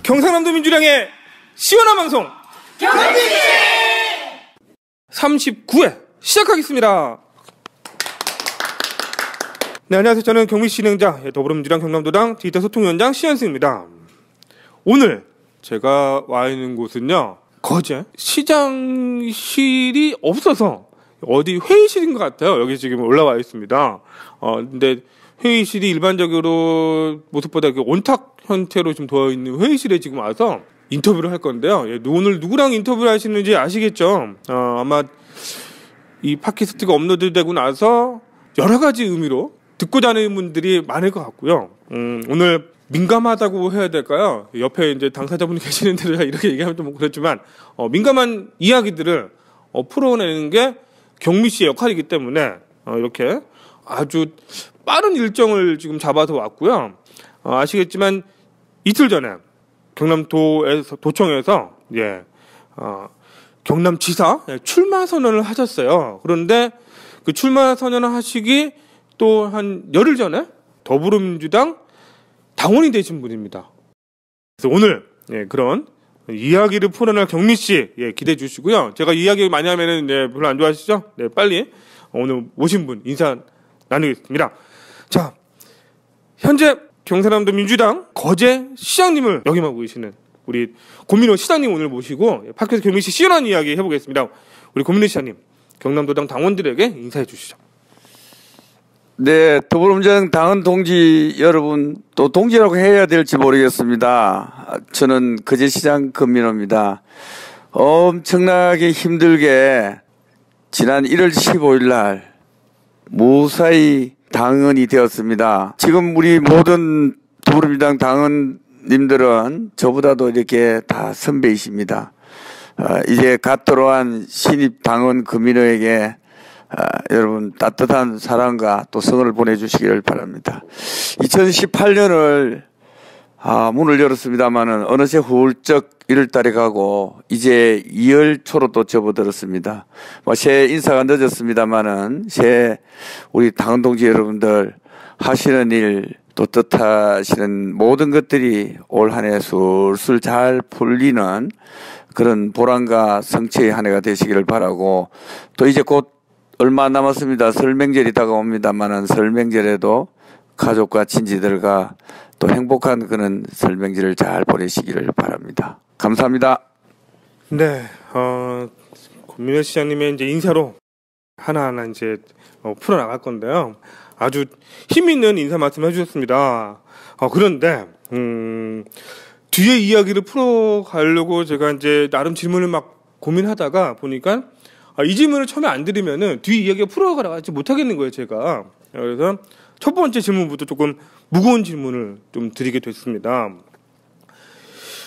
경상남도 민주당의 시원한 방송 경민씨 39회 시작하겠습니다. 네, 안녕하세요. 저는 경민씨 진행자 더불어민주당 경남도당 디지털 소통위원장 시현승입니다. 오늘 제가 와 있는 곳은요, 거제 시장실이 없어서 어디 회의실인 것 같아요. 여기 지금 올라와 있습니다. 근데 회의실이 일반적으로 모습보다 온탁 형태로 좀 되어 있는 회의실에 지금 와서 인터뷰를 할 건데요. 오늘 누구랑 인터뷰를 하시는지 아시겠죠? 아마 이 팟캐스트가 업로드되고 나서 여러 가지 의미로 듣고 다니는 분들이 많을 것 같고요. 오늘 민감하다고 해야 될까요? 옆에 이제 당사자분이 계시는데 제가 이렇게 얘기하면 좀 그렇지만 민감한 이야기들을 풀어내는 게 경미 씨의 역할이기 때문에 이렇게 아주 빠른 일정을 지금 잡아서 왔고요. 아시겠지만 이틀 전에 경남도에서 도청에서 경남지사 출마 선언을 하셨어요. 그런데 그 출마 선언을 하시기 또 한 열흘 전에 더불어민주당 당원이 되신 분입니다. 그래서 오늘 그런 이야기를 풀어낼 경미 씨 기대해 주시고요. 제가 이야기 많이 하면은 별로 안 좋아하시죠? 빨리 오늘 모신 분 인사 나누겠습니다. 자, 현재 경상남도 민주당 거제 시장님을 역임하고 계시는 우리 고민호 시장님 오늘 모시고 팟캐스트 경미 씨 시원한 이야기 해보겠습니다. 우리 고민호 시장님, 경남도당 당원들에게 인사해 주시죠. 네, 더불어민주당 당원 동지 여러분, 또 동지라고 해야 될지 모르겠습니다. 저는 거제시장 권민호입니다. 엄청나게 힘들게 지난 1월 15일 날 무사히 당원이 되었습니다. 지금 우리 모든 더불어민주당 당원님들은 저보다도 이렇게 다 선배이십니다. 이제 갓 들어온 신입 당원 권민호에게 여러분 따뜻한 사랑과 또 성원을 보내주시기를 바랍니다. 2018년을 문을 열었습니다마는 어느새 훌쩍 1월달에 가고 이제 2월 초로 또 접어들었습니다. 새해 인사가 늦었습니다마는 새해 우리 당원 동지 여러분들 하시는 일 또 뜻하시는 모든 것들이 올 한 해 술술 잘 풀리는 그런 보람과 성취의 한 해가 되시기를 바라고, 또 이제 곧 얼마 남았습니다. 설 명절이 다가옵니다만은 설 명절에도 가족과 친지들과 또 행복한 그런 설 명절을 잘 보내시기를 바랍니다. 감사합니다. 네, 고민호 시장님의 이제 인사로 하나하나 이제 풀어나갈 건데요. 아주 힘 있는 인사 말씀 해주셨습니다. 그런데 뒤에 이야기를 풀어가려고 제가 이제 나름 질문을 막 고민하다가 보니까 이 질문을 처음에 안 드리면은 뒤 이야기가 풀어가지 못하겠는 거예요, 제가. 그래서 첫 번째 질문부터 조금 무거운 질문을 좀 드리게 됐습니다.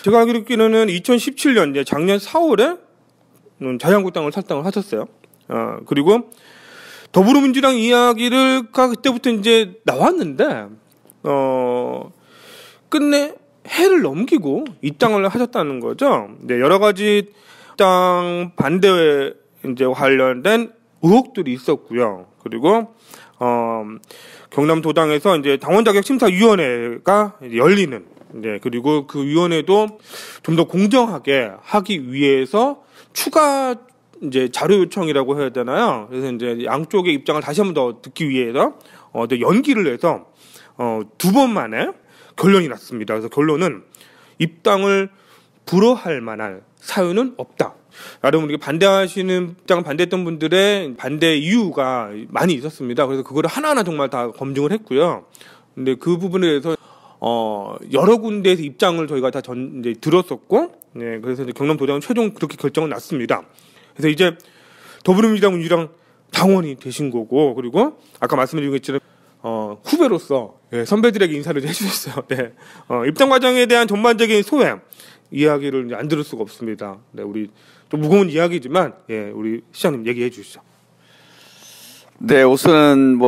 제가 알기로는 2017년 작년 4월에 자유한국당을 탈당을 하셨어요. 그리고 더불어민주당 이야기를 그때부터 이제 나왔는데 끝내 해를 넘기고 입당을 하셨다는 거죠. 네, 여러 가지 입당 반대에 이제 관련된 의혹들이 있었고요. 그리고 경남도당에서 이제 당원 자격 심사 위원회가 열리는, 그리고 그 위원회도 좀 더 공정하게 하기 위해서 추가 이제 자료 요청이라고 해야 되나요? 그래서 이제 양쪽의 입장을 다시 한번 더 듣기 위해서 연기를 해서 2번 만에 결론이 났습니다. 그래서 결론은 입당을 불허할 만한 사유는 없다. 나름 우리가 반대하시는 입장을 반대했던 분들의 반대 이유가 많이 있었습니다. 그래서 그거를 하나하나 정말 다 검증을 했고요. 근데 그 부분에 대해서 여러 군데에서 입장을 저희가 다 이제 들었었고, 그래서 이제 경남도당은 최종 그렇게 결정을 났습니다. 그래서 이제 더불어민주당 민주당 당원이 되신 거고, 그리고 아까 말씀드린 것처럼 후배로서 선배들에게 인사를 해주셨어요. 네. 입당 과정에 대한 전반적인 소회 이야기를 이제 안 들을 수가 없습니다. 네, 우리 좀 무거운 이야기지만 우리 시장님 얘기해 주시죠. 네, 우선은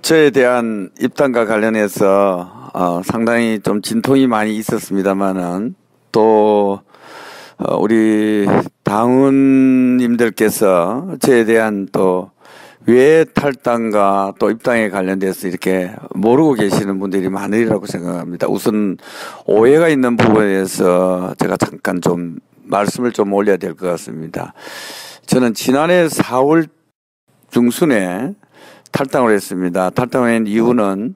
저에 대한 입당과 관련해서 상당히 좀 진통이 많이 있었습니다만은 또 우리 당원님들께서 저에 대한 또 왜 탈당과 또 입당에 관련돼서 이렇게 모르고 계시는 분들이 많으리라고 생각합니다. 우선 오해가 있는 부분에 대해서 제가 잠깐 좀 말씀을 좀 올려야 될 것 같습니다. 저는 지난해 4월 중순에 탈당을 했습니다. 탈당을 한 이유는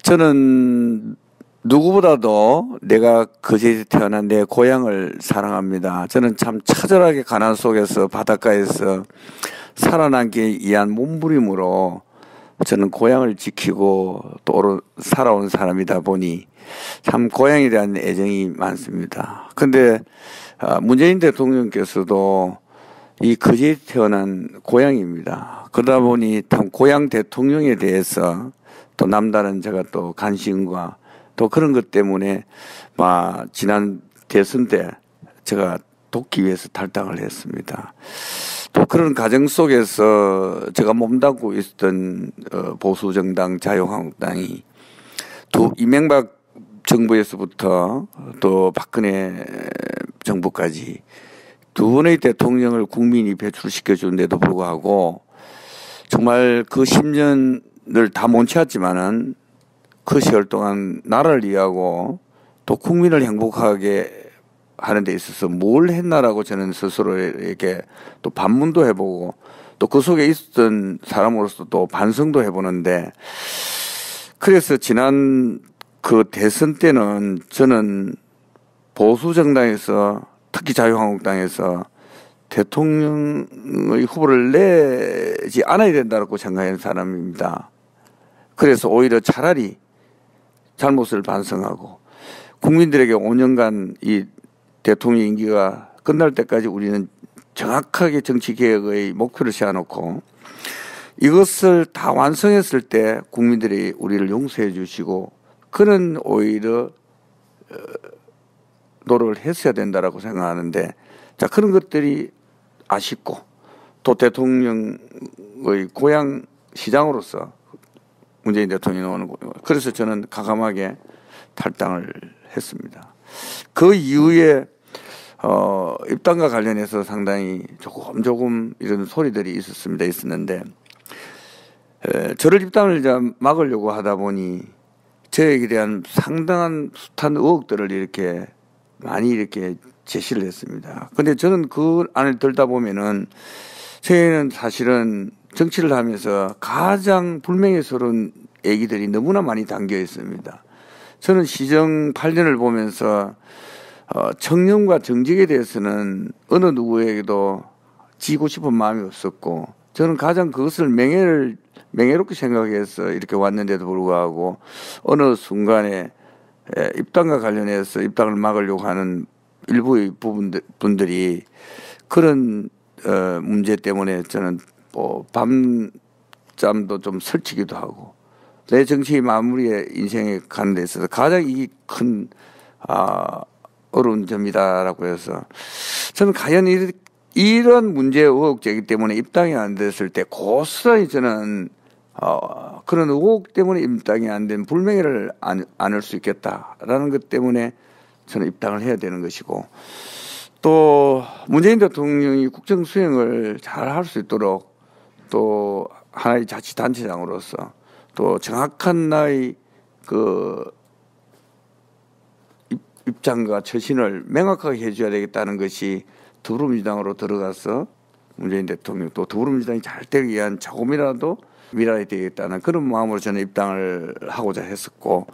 저는 누구보다도 내가 거제에 태어난 내 고향을 사랑합니다. 저는 참 처절하게 가난 속에서 바닷가에서 살아남기 위한 몸부림으로 저는 고향을 지키고 또 살아온 사람이다 보니 참 고향에 대한 애정이 많습니다. 근데 문재인 대통령께서도 이 거제에 태어난 고향입니다. 그러다 보니 참 고향 대통령에 대해서 또 남다른 제가 또 관심과 또 그런 것 때문에 지난 대선 때 제가 돕기 위해서 탈당을 했습니다. 또 그런 과정 속에서 제가 몸담고 있었던 보수정당 자유한국당이 이명박 정부에서부터 또 박근혜 정부까지 두 번의 대통령을 국민이 배출시켜 주는데도 불구하고 정말 그 10년을 다 못 채웠지만은 그 시절 동안 나라를 위하고 또 국민을 행복하게 하는 데 있어서 뭘 했나라고 저는 스스로에게 또 반문도 해보고 또 그 속에 있었던 사람으로서 또 반성도 해보는데, 그래서 지난 그 대선 때는 저는 보수정당에서 특히 자유한국당에서 대통령의 후보를 내지 않아야 된다고 생각하는 사람입니다. 그래서 오히려 차라리 잘못을 반성하고 국민들에게 5년간 이 대통령 임기가 끝날 때까지 우리는 정확하게 정치개혁의 목표를 세워놓고 이것을 다 완성했을 때 국민들이 우리를 용서해 주시고 그는 오히려 노력을 했어야 된다라고 생각하는데, 자, 그런 것들이 아쉽고 또 대통령의 고향 시장으로서 문재인 대통령이 오는 거예요. 그래서 저는 과감하게 탈당을 했습니다. 그 이후에 입당과 관련해서 상당히 조금 이런 소리들이 있었는데 저를 입당을 이제 막으려고 하다 보니 저에게 대한 상당한 숱한 의혹들을 이렇게 많이 이렇게 제시를 했습니다. 근데 저는 그 안을 들다 보면은 저희는 사실은 정치를 하면서 가장 불명예스러운 얘기들이 너무나 많이 담겨 있습니다. 저는 시정 8년을 보면서 청렴과 정직에 대해서는 어느 누구에게도 지고 싶은 마음이 없었고, 저는 가장 그것을 명예롭게 생각해서 이렇게 왔는데도 불구하고 어느 순간에 입당과 관련해서 입당을 막으려고 하는 일부의 분들이 그런 문제 때문에 저는 밤잠도 좀 설치기도 하고 내 정치 마무리에 인생에 가는 데 있어서 가장 큰 어려운 점이다라고 해서 저는 과연 이런 문제 의혹제기 때문에 입당이 안 됐을 때 고스란히 저는 그런 의혹 때문에 입당이 안 된 불명예를 안을 수 있겠다라는 것 때문에 저는 입당을 해야 되는 것이고, 또 문재인 대통령이 국정 수행을 잘 할 수 있도록 또 하나의 자치단체장으로서 또 정확한 나의 그 입장과 처신을 명확하게 해줘야 되겠다는 것이 더불어민주당으로 들어가서 문재인 대통령 또 더불어민주당이 잘 되기 위한 조금이라도 밀어야 되겠다는 그런 마음으로 저는 입당을 하고자 했었고,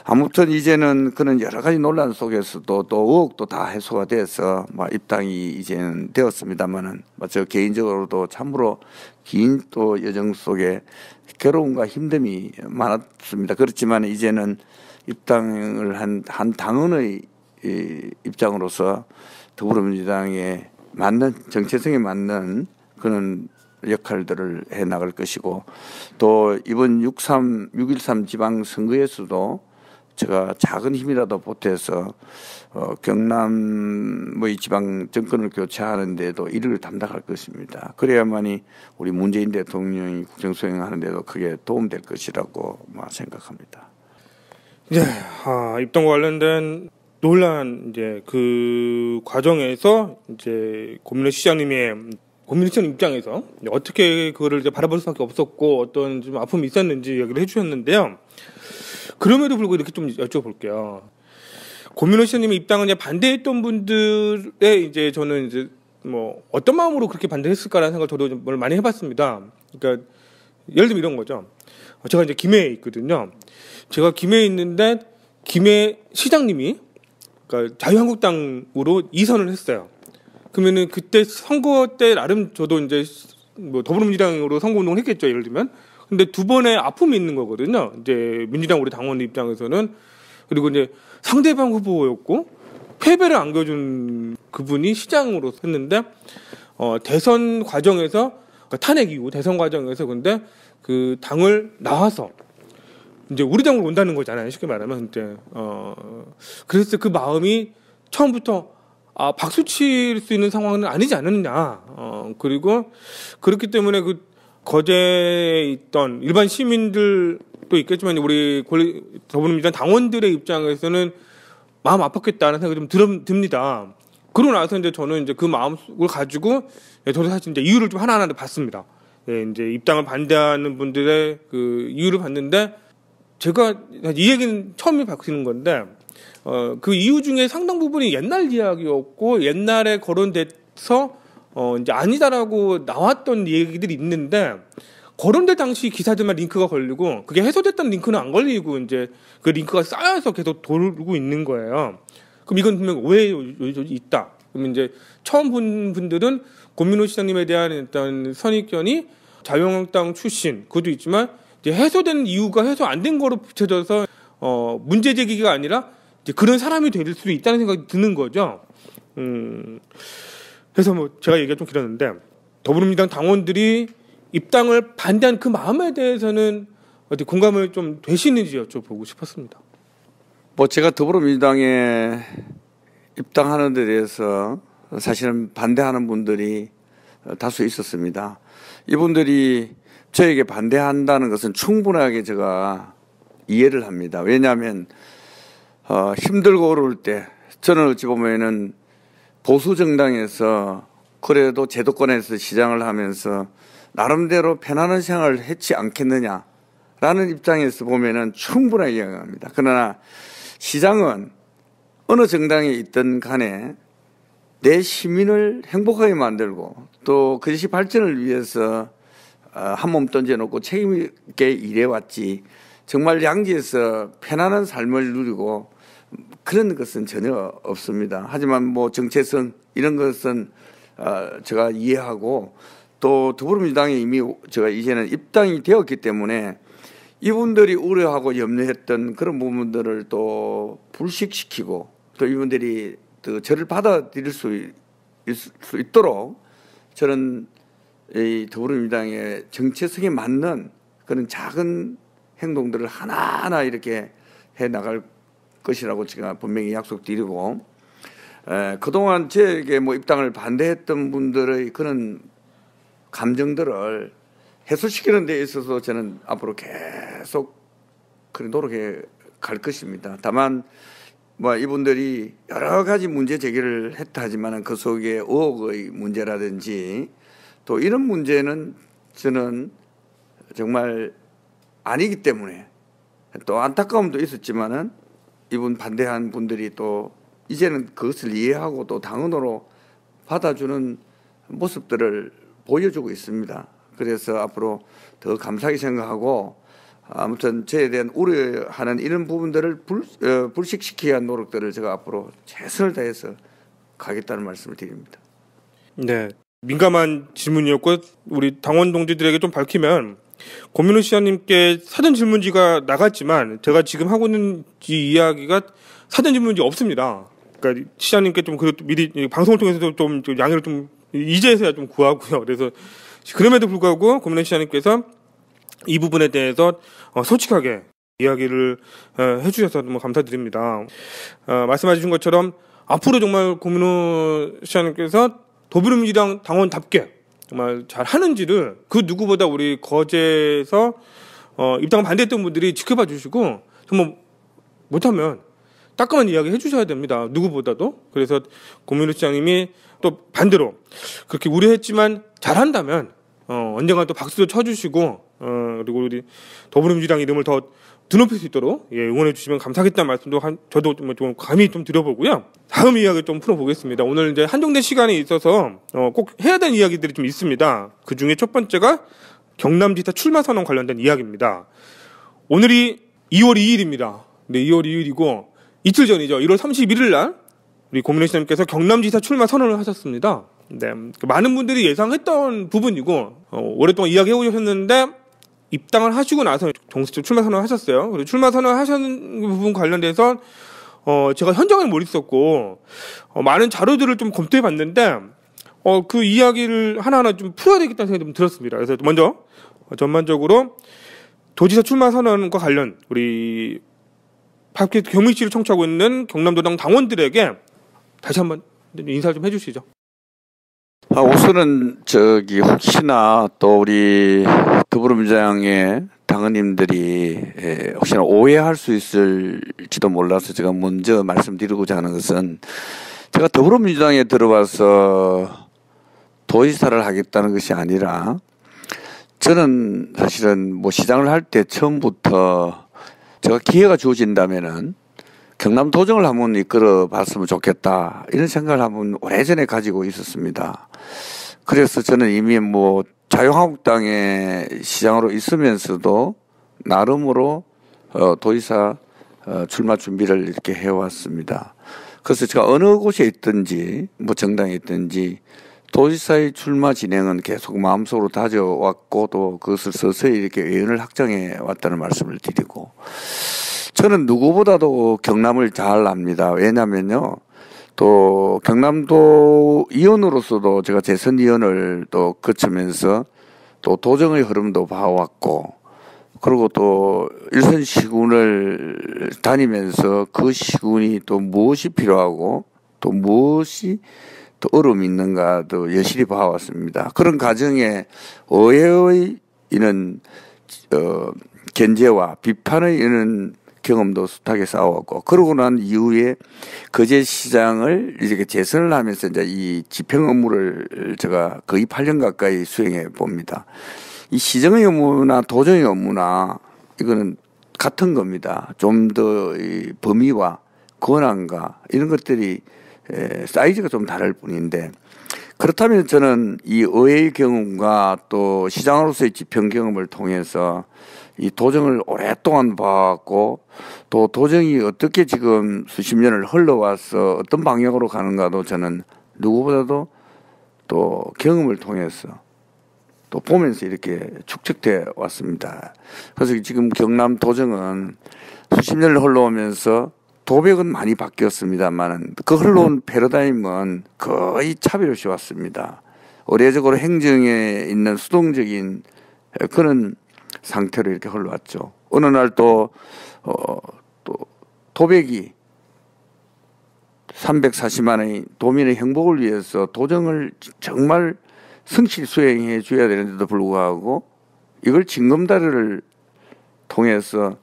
아무튼 이제는 그런 여러 가지 논란 속에서도 또 의혹도 다 해소가 돼서 입당이 이제는 되었습니다만은 저 개인적으로도 참으로 긴 또 여정 속에 괴로움과 힘듦이 많았습니다. 그렇지만 이제는 입당을 한 당원의 입장으로서 더불어민주당에 맞는 정체성에 맞는 그런 역할들을 해 나갈 것이고, 또 이번 6.13 지방선거에서도 제가 작은 힘이라도 보태서 경남의 지방 정권을 교체하는 데도 일을 담당할 것입니다. 그래야만이 우리 문재인 대통령이 국정 수행하는 데도 크게 도움될 것이라고 생각합니다. 네, 입당과 관련된 논란 그 과정에서 고민의 시장님의 고민희 시장 입장에서 어떻게 그거를 이제 바라볼 수밖에 없었고 어떤 좀 아픔이 있었는지 얘기를 해주셨는데요. 그럼에도 불구하고 이렇게 좀 여쭤볼게요. 고민희 시장님의 입당을 이제 반대했던 분들의 이제 저는 이제 뭐 어떤 마음으로 그렇게 반대했을까라는 생각을 저도 좀 많이 해봤습니다. 그러니까 예를 들면 이런 거죠. 제가 이제 김해에 있거든요. 제가 김해에 있는데 김해 시장님이 그러니까 자유한국당으로 2선을 했어요. 그러면은 그때 선거 때 나름 저도 이제 뭐 더불어민주당으로 선거운동을 했겠죠. 예를 들면. 근데 두 번의 아픔이 있는 거거든요. 이제 민주당 우리 당원 입장에서는. 그리고 이제 상대방 후보였고 패배를 안겨준 그분이 시장으로 했는데 대선 과정에서 그러니까 탄핵 이후 대선 과정에서 근데 그 당을 나와서 이제 우리 당으로 온다는 거잖아요. 쉽게 말하면 이제 그래서 그 마음이 처음부터 박수 칠 수 있는 상황은 아니지 않느냐. 그리고 그렇기 때문에 그 거제에 있던 일반 시민들도 있겠지만 우리 더불어민주당 당원들의 입장에서는 마음 아팠겠다는 생각이 좀 듭니다. 그러고 나서 이제 저는 이제 그 마음을 가지고 저도 사실 이제 이유를 좀 하나하나 봤습니다. 예, 이제 입당을 반대하는 분들의 그 이유를 봤는데 제가 이 얘기는 처음에 밝히는 건데 그 이유 중에 상당 부분이 옛날 이야기였고 옛날에 거론돼서 이제 아니다라고 나왔던 얘기들이 있는데 거론될 당시 기사들만 링크가 걸리고 그게 해소됐던 링크는 안 걸리고 이제 그 링크가 쌓여서 계속 돌고 있는 거예요. 그럼 이건 분명 오해가 있다. 그러면 이제 처음 본 분들은 고민호 시장님에 대한 일단 선입견이 자유한국당 출신 그것도 있지만 이제 해소된 이유가 해소 안 된 거로 비춰져서 문제 제기가 아니라 이제 그런 사람이 될 수도 있다는 생각이 드는 거죠. 그래서 뭐 제가 얘기가 좀 길었는데 더불어민주당 당원들이 입당을 반대한 그 마음에 대해서는 어떻게 공감을 좀 되시는지 여쭤보고 싶었습니다. 뭐 제가 더불어민주당에 입당하는 데 대해서 사실은 반대하는 분들이 다수 있었습니다. 이분들이 저에게 반대한다는 것은 충분하게 제가 이해를 합니다. 왜냐하면 힘들고 어려울 때 저는 어찌 보면은 보수 정당에서 그래도 제도권에서 시장을 하면서 나름대로 편안한 생활을 했지 않겠느냐라는 입장에서 보면은 충분하게 이해합니다. 그러나 시장은 어느 정당에 있든 간에 내 시민을 행복하게 만들고 또 그것이 발전을 위해서 한 몸 던져놓고 책임 있게 일해왔지 정말 양지에서 편안한 삶을 누리고 그런 것은 전혀 없습니다. 하지만 뭐 정체성 이런 것은 제가 이해하고 또 더불어민주당에 이미 제가 이제는 입당이 되었기 때문에 이분들이 우려하고 염려했던 그런 부분들을 또 불식시키고 또 이분들이 또 저를 받아들일 수 있도록 저는 이 더불어민주당의 정체성에 맞는 그런 작은 행동들을 하나하나 이렇게 해 나갈 것이라고 제가 분명히 약속드리고 그동안 저에게 뭐 입당을 반대했던 분들의 그런 감정들을 해소시키는 데 있어서 저는 앞으로 계속 그런 노력해 갈 것입니다. 다만 뭐 이분들이 여러 가지 문제 제기를 했다 하지만 그 속에 의혹의 문제라든지 또 이런 문제는 저는 정말 아니기 때문에 또 안타까움도 있었지만은 이분 반대한 분들이 또 이제는 그것을 이해하고 또 당원으로 받아주는 모습들을 보여주고 있습니다. 그래서 앞으로 더 감사하게 생각하고 아무튼 저에 대한 우려하는 이런 부분들을 불식시키기 위한 노력들을 제가 앞으로 최선을 다해서 가겠다는 말씀을 드립니다. 네, 민감한 질문이었고 우리 당원 동지들에게 좀 밝히면 고민호 시장님께 사전 질문지가 나갔지만 제가 지금 하고 있는 이 이야기가 사전 질문지 없습니다. 그러니까 시장님께 좀 그래도 미리 방송을 통해서도 좀 양해를 좀 이제서야 좀 구하고요. 그래서 그럼에도 불구하고 고민호 시장님께서 이 부분에 대해서 솔직하게 이야기를 해주셔서 너무 감사드립니다. 말씀하신 것처럼 앞으로 정말 고민호 시장님께서 더불어민주당 당원답게 정말 잘 하는지를 그 누구보다 우리 거제에서 입당 반대했던 분들이 지켜봐 주시고 정말 못하면 따끔한 이야기 해주셔야 됩니다. 누구보다도. 그래서 고민우 시장님이 또 반대로 그렇게 우려했지만 잘한다면 언젠가 또 박수도 쳐주시고 그리고 우리 더불어민주당 이름을 더 드높일 수 있도록 응원해 주시면 감사하겠다는 말씀도 저도 좀 감히 좀 드려보고요. 다음 이야기 좀 풀어보겠습니다. 오늘 이제 한정된 시간에 있어서 꼭 해야 되는 이야기들이 좀 있습니다. 그 중에 첫 번째가 경남지사 출마 선언 관련된 이야기입니다. 오늘이 2월 2일입니다. 네, 2월 2일이고 이틀 전이죠. 1월 31일 날 우리 고민우 시장님께서 경남지사 출마 선언을 하셨습니다. 네, 많은 분들이 예상했던 부분이고 오랫동안 이야기해 오셨는데 입당을 하시고 나서 정식적으로 출마 선언을 하셨어요. 그리고 출마 선언을 하신 부분 관련돼서 제가 현장에 못 있었고 많은 자료들을 좀 검토해 봤는데 그 이야기를 하나하나 좀 풀어야 되겠다는 생각이 좀 들었습니다. 그래서 먼저 전반적으로 도지사 출마 선언과 관련 우리 팟캐스트 경민씨를 청취하고 있는 경남도당 당원들에게 다시 한번 인사 좀 해주시죠. 우선은 혹시나 또 우리 더불어민주당의 당원님들이 혹시나 오해할 수 있을지도 몰라서 제가 먼저 말씀드리고자 하는 것은, 제가 더불어민주당에 들어와서 도지사를 하겠다는 것이 아니라, 저는 사실은 시장을 할 때 처음부터 제가 기회가 주어진다면은 경남도정을 한번 이끌어 봤으면 좋겠다, 이런 생각을 한번 오래전에 가지고 있었습니다. 그래서 저는 이미 자유한국당의 시장으로 있으면서도 나름으로 도지사 출마 준비를 이렇게 해왔습니다. 그래서 제가 어느 곳에 있든지 정당에 있든지 도지사의 출마 진행은 계속 마음속으로 다져왔고, 또 그것을 서서히 이렇게 의원을 확정해 왔다는 말씀을 드리고, 저는 누구보다도 경남을 잘 압니다. 왜냐면요, 또 경남도 의원으로서도 제가 재선 의원을 또 거치면서 또 도정의 흐름도 봐왔고, 그리고 또 일선 시군을 다니면서 그 시군이 또 무엇이 필요하고 또 무엇이 또 어려움이 있는가도 여실히 봐왔습니다. 그런 과정에 의회의 이런 견제와 비판의 이런 경험도 숱하게 쌓아왔고, 그러고 난 이후에 거제시장을 이렇게 재선을 하면서 이제 이 집행 업무를 제가 거의 8년 가까이 수행해 봅니다. 이 시정의 업무나 도정의 업무나 이거는 같은 겁니다. 좀 더 이 범위와 권한과 이런 것들이 사이즈가 좀 다를 뿐인데, 그렇다면 저는 이 의회의 경험과 또 시장으로서의 집행 경험을 통해서 이 도정을 오랫동안 봐왔고, 또 도정이 어떻게 지금 수십 년을 흘러와서 어떤 방향으로 가는가도 저는 누구보다도 또 경험을 통해서 또 보면서 이렇게 축적돼 왔습니다. 그래서 지금 경남 도정은 수십 년을 흘러오면서 도백은 많이 바뀌었습니다만 그 흘러온 패러다임은 거의 차별 없이 왔습니다. 의례적으로 행정에 있는 수동적인 그런 상태로 이렇게 흘러왔죠. 어느 날 또 도백이 340만의 도민의 행복을 위해서 도정을 정말 성실 수행해 줘야 되는데도 불구하고 이걸 징검다리를 통해서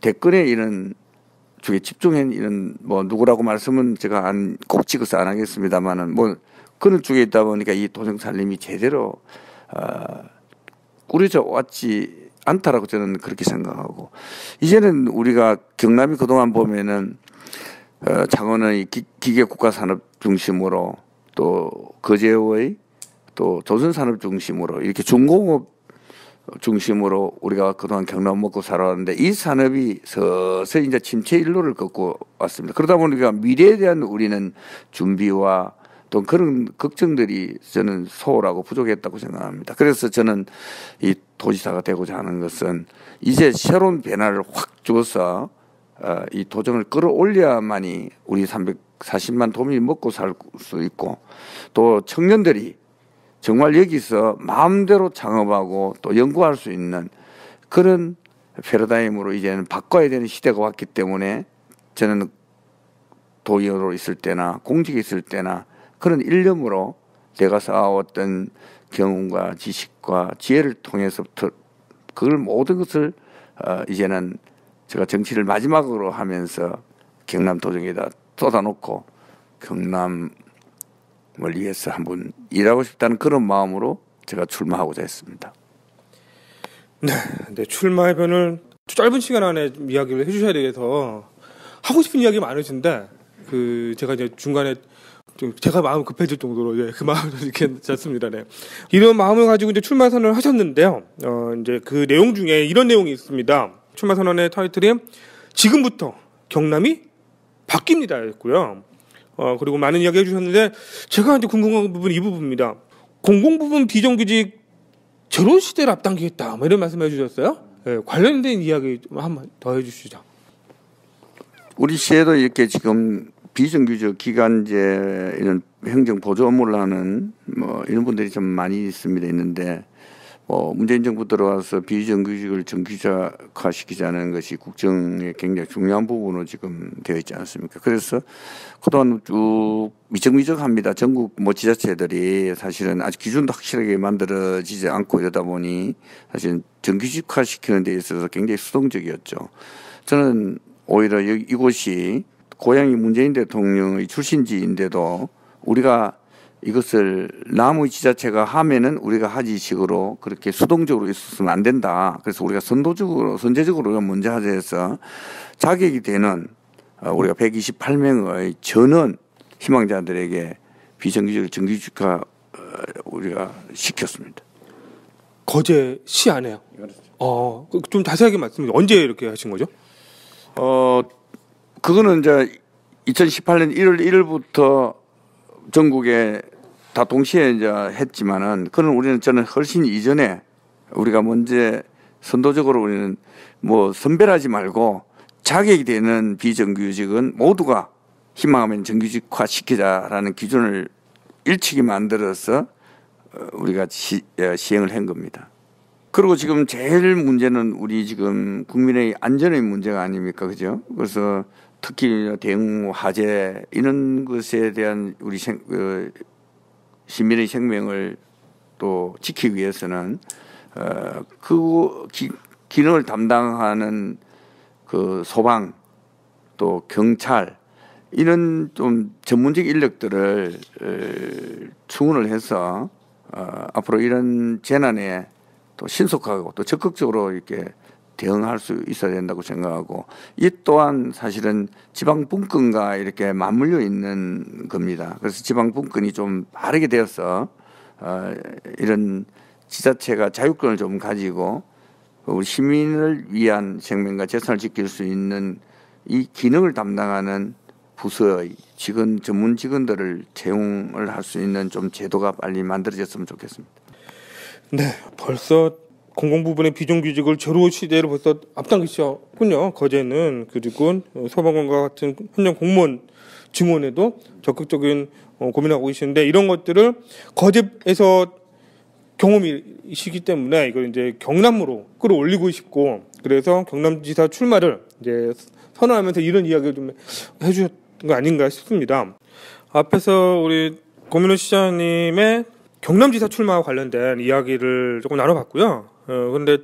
대권에 이런 주에 집중해 이런 누구라고 말씀은 제가 꼭 찍어서 안 하겠습니다만은 그런 쪽에 있다 보니까 이 도정 살림이 제대로 꾸려져 왔지 않다라고 저는 그렇게 생각하고, 이제는 우리가 경남이 그동안 보면은 창원의 기계국가산업 중심으로 또 거제의 또 조선산업 중심으로 이렇게 중공업 중심으로 우리가 그동안 경남 먹고 살아왔는데, 이 산업이 서서히 이제 침체 일로를 걷고 왔습니다. 그러다 보니까 미래에 대한 우리는 준비와 또 그런 걱정들이 저는 소홀하고 부족했다고 생각합니다. 그래서 저는 이 도지사가 되고자 하는 것은 이제 새로운 변화를 확 주어서 이 도정을 끌어올려야만이 우리 340만 도민이 먹고 살 수 있고, 또 청년들이 정말 여기서 마음대로 창업하고 또 연구할 수 있는 그런 패러다임으로 이제는 바꿔야 되는 시대가 왔기 때문에, 저는 도의원으로 있을 때나 공직에 있을 때나 그런 일념으로 내가 쌓아왔던 경험과 지식과 지혜를 통해서부터 그걸 모든 것을 이제는 제가 정치를 마지막으로 하면서 경남도정에다 쏟아놓고 경남을 위해서 한번 일하고 싶다는 그런 마음으로 제가 출마하고자 했습니다. 네, 근데 출마의 변을 짧은 시간 안에 이야기를 해주셔야 돼서 하고 싶은 이야기 많으신데 제가 이제 중간에 좀 제가 마음 급해질 정도로 그 마음을 이렇게 잤습니다. 네. 이런 마음을 가지고 이제 출마 선언을 하셨는데요. 이제 그 내용 중에 이런 내용이 있습니다. 출마 선언의 타이틀이 지금부터 경남이 바뀝니다였고요. 그리고 많은 이야기 해주셨는데 제가 이제 궁금한 부분 이 부분입니다. 공공부문 비정규직 제로 시대를 앞당기겠다. 뭐 이런 말씀해 주셨어요. 네, 관련된 이야기 좀 한번 더 해주시죠. 우리 시에도 이렇게 지금 비정규직 기간제 이런 행정 보조 업무를 하는 뭐 이런 분들이 좀 많이 있는데 문재인 정부 들어와서 비정규직을 정규직화시키자는 것이 국정의 굉장히 중요한 부분으로 지금 되어 있지 않습니까? 그래서 그동안 쭉 미적미적합니다. 전국 지자체들이 사실은 아직 기준도 확실하게 만들어지지 않고 이러다 보니 사실 정규직화시키는 데 있어서 굉장히 수동적이었죠. 저는 오히려 이곳이 고향이 문재인 대통령의 출신지인데도 우리가 이것을 남의 지자체가 하면은 우리가 하지 식으로 그렇게 수동적으로 있었으면 안 된다. 그래서 우리가 선제적으로 먼저 하자 해서 자격이 되는 우리가 128명의 전원 희망자들에게 비정규직을 정규직화 우리가 시켰습니다. 거제시 안에요. 좀 자세하게 말씀해. 언제 이렇게 하신 거죠? 그거는 이제 2018년 1월 1일부터 전국에 다 동시에 이제 했지만은 저는 훨씬 이전에 우리가 먼저 선도적으로 우리는 선별하지 말고 자격이 되는 비정규직은 모두가 희망하면 정규직화 시키자라는 기준을 일찍이 만들어서 우리가 시행을 한 겁니다. 그리고 지금 제일 문제는 우리 지금 국민의 안전의 문제가 아닙니까, 그죠? 그래서 특히 대응 화재 이런 것에 대한 우리 시민의 생명을 또 지키기 위해서는 그 기능을 담당하는 그 소방 또 경찰 이런 좀 전문적 인력들을 충원을 해서 앞으로 이런 재난에 또 신속하고 또 적극적으로 이렇게 대응할 수 있어야 된다고 생각하고 이 또한 사실은 지방분권과 이렇게 맞물려 있는 겁니다. 그래서 지방분권이 좀 바르게 되어서 이런 지자체가 자율권을 좀 가지고 우리 시민을 위한 생명과 재산을 지킬 수 있는 이 기능을 담당하는 부서의 전문 직원들을 채용을 할 수 있는 좀 제도가 빨리 만들어졌으면 좋겠습니다. 네, 벌써 공공부문의 비정규직을 제로 시대로 벌써 앞당기셨군요. 거제는. 그리고 소방관과 같은 현장 공무원 증원에도 적극적인 고민하고 계시는데 이런 것들을 거제에서 경험이시기 때문에 이걸 이제 경남으로 끌어올리고 싶고 그래서 경남지사 출마를 이제 선언하면서 이런 이야기를 좀 해주셨던 거 아닌가 싶습니다. 앞에서 우리 고민호 시장님의 경남지사 출마와 관련된 이야기를 조금 나눠봤고요. 그런데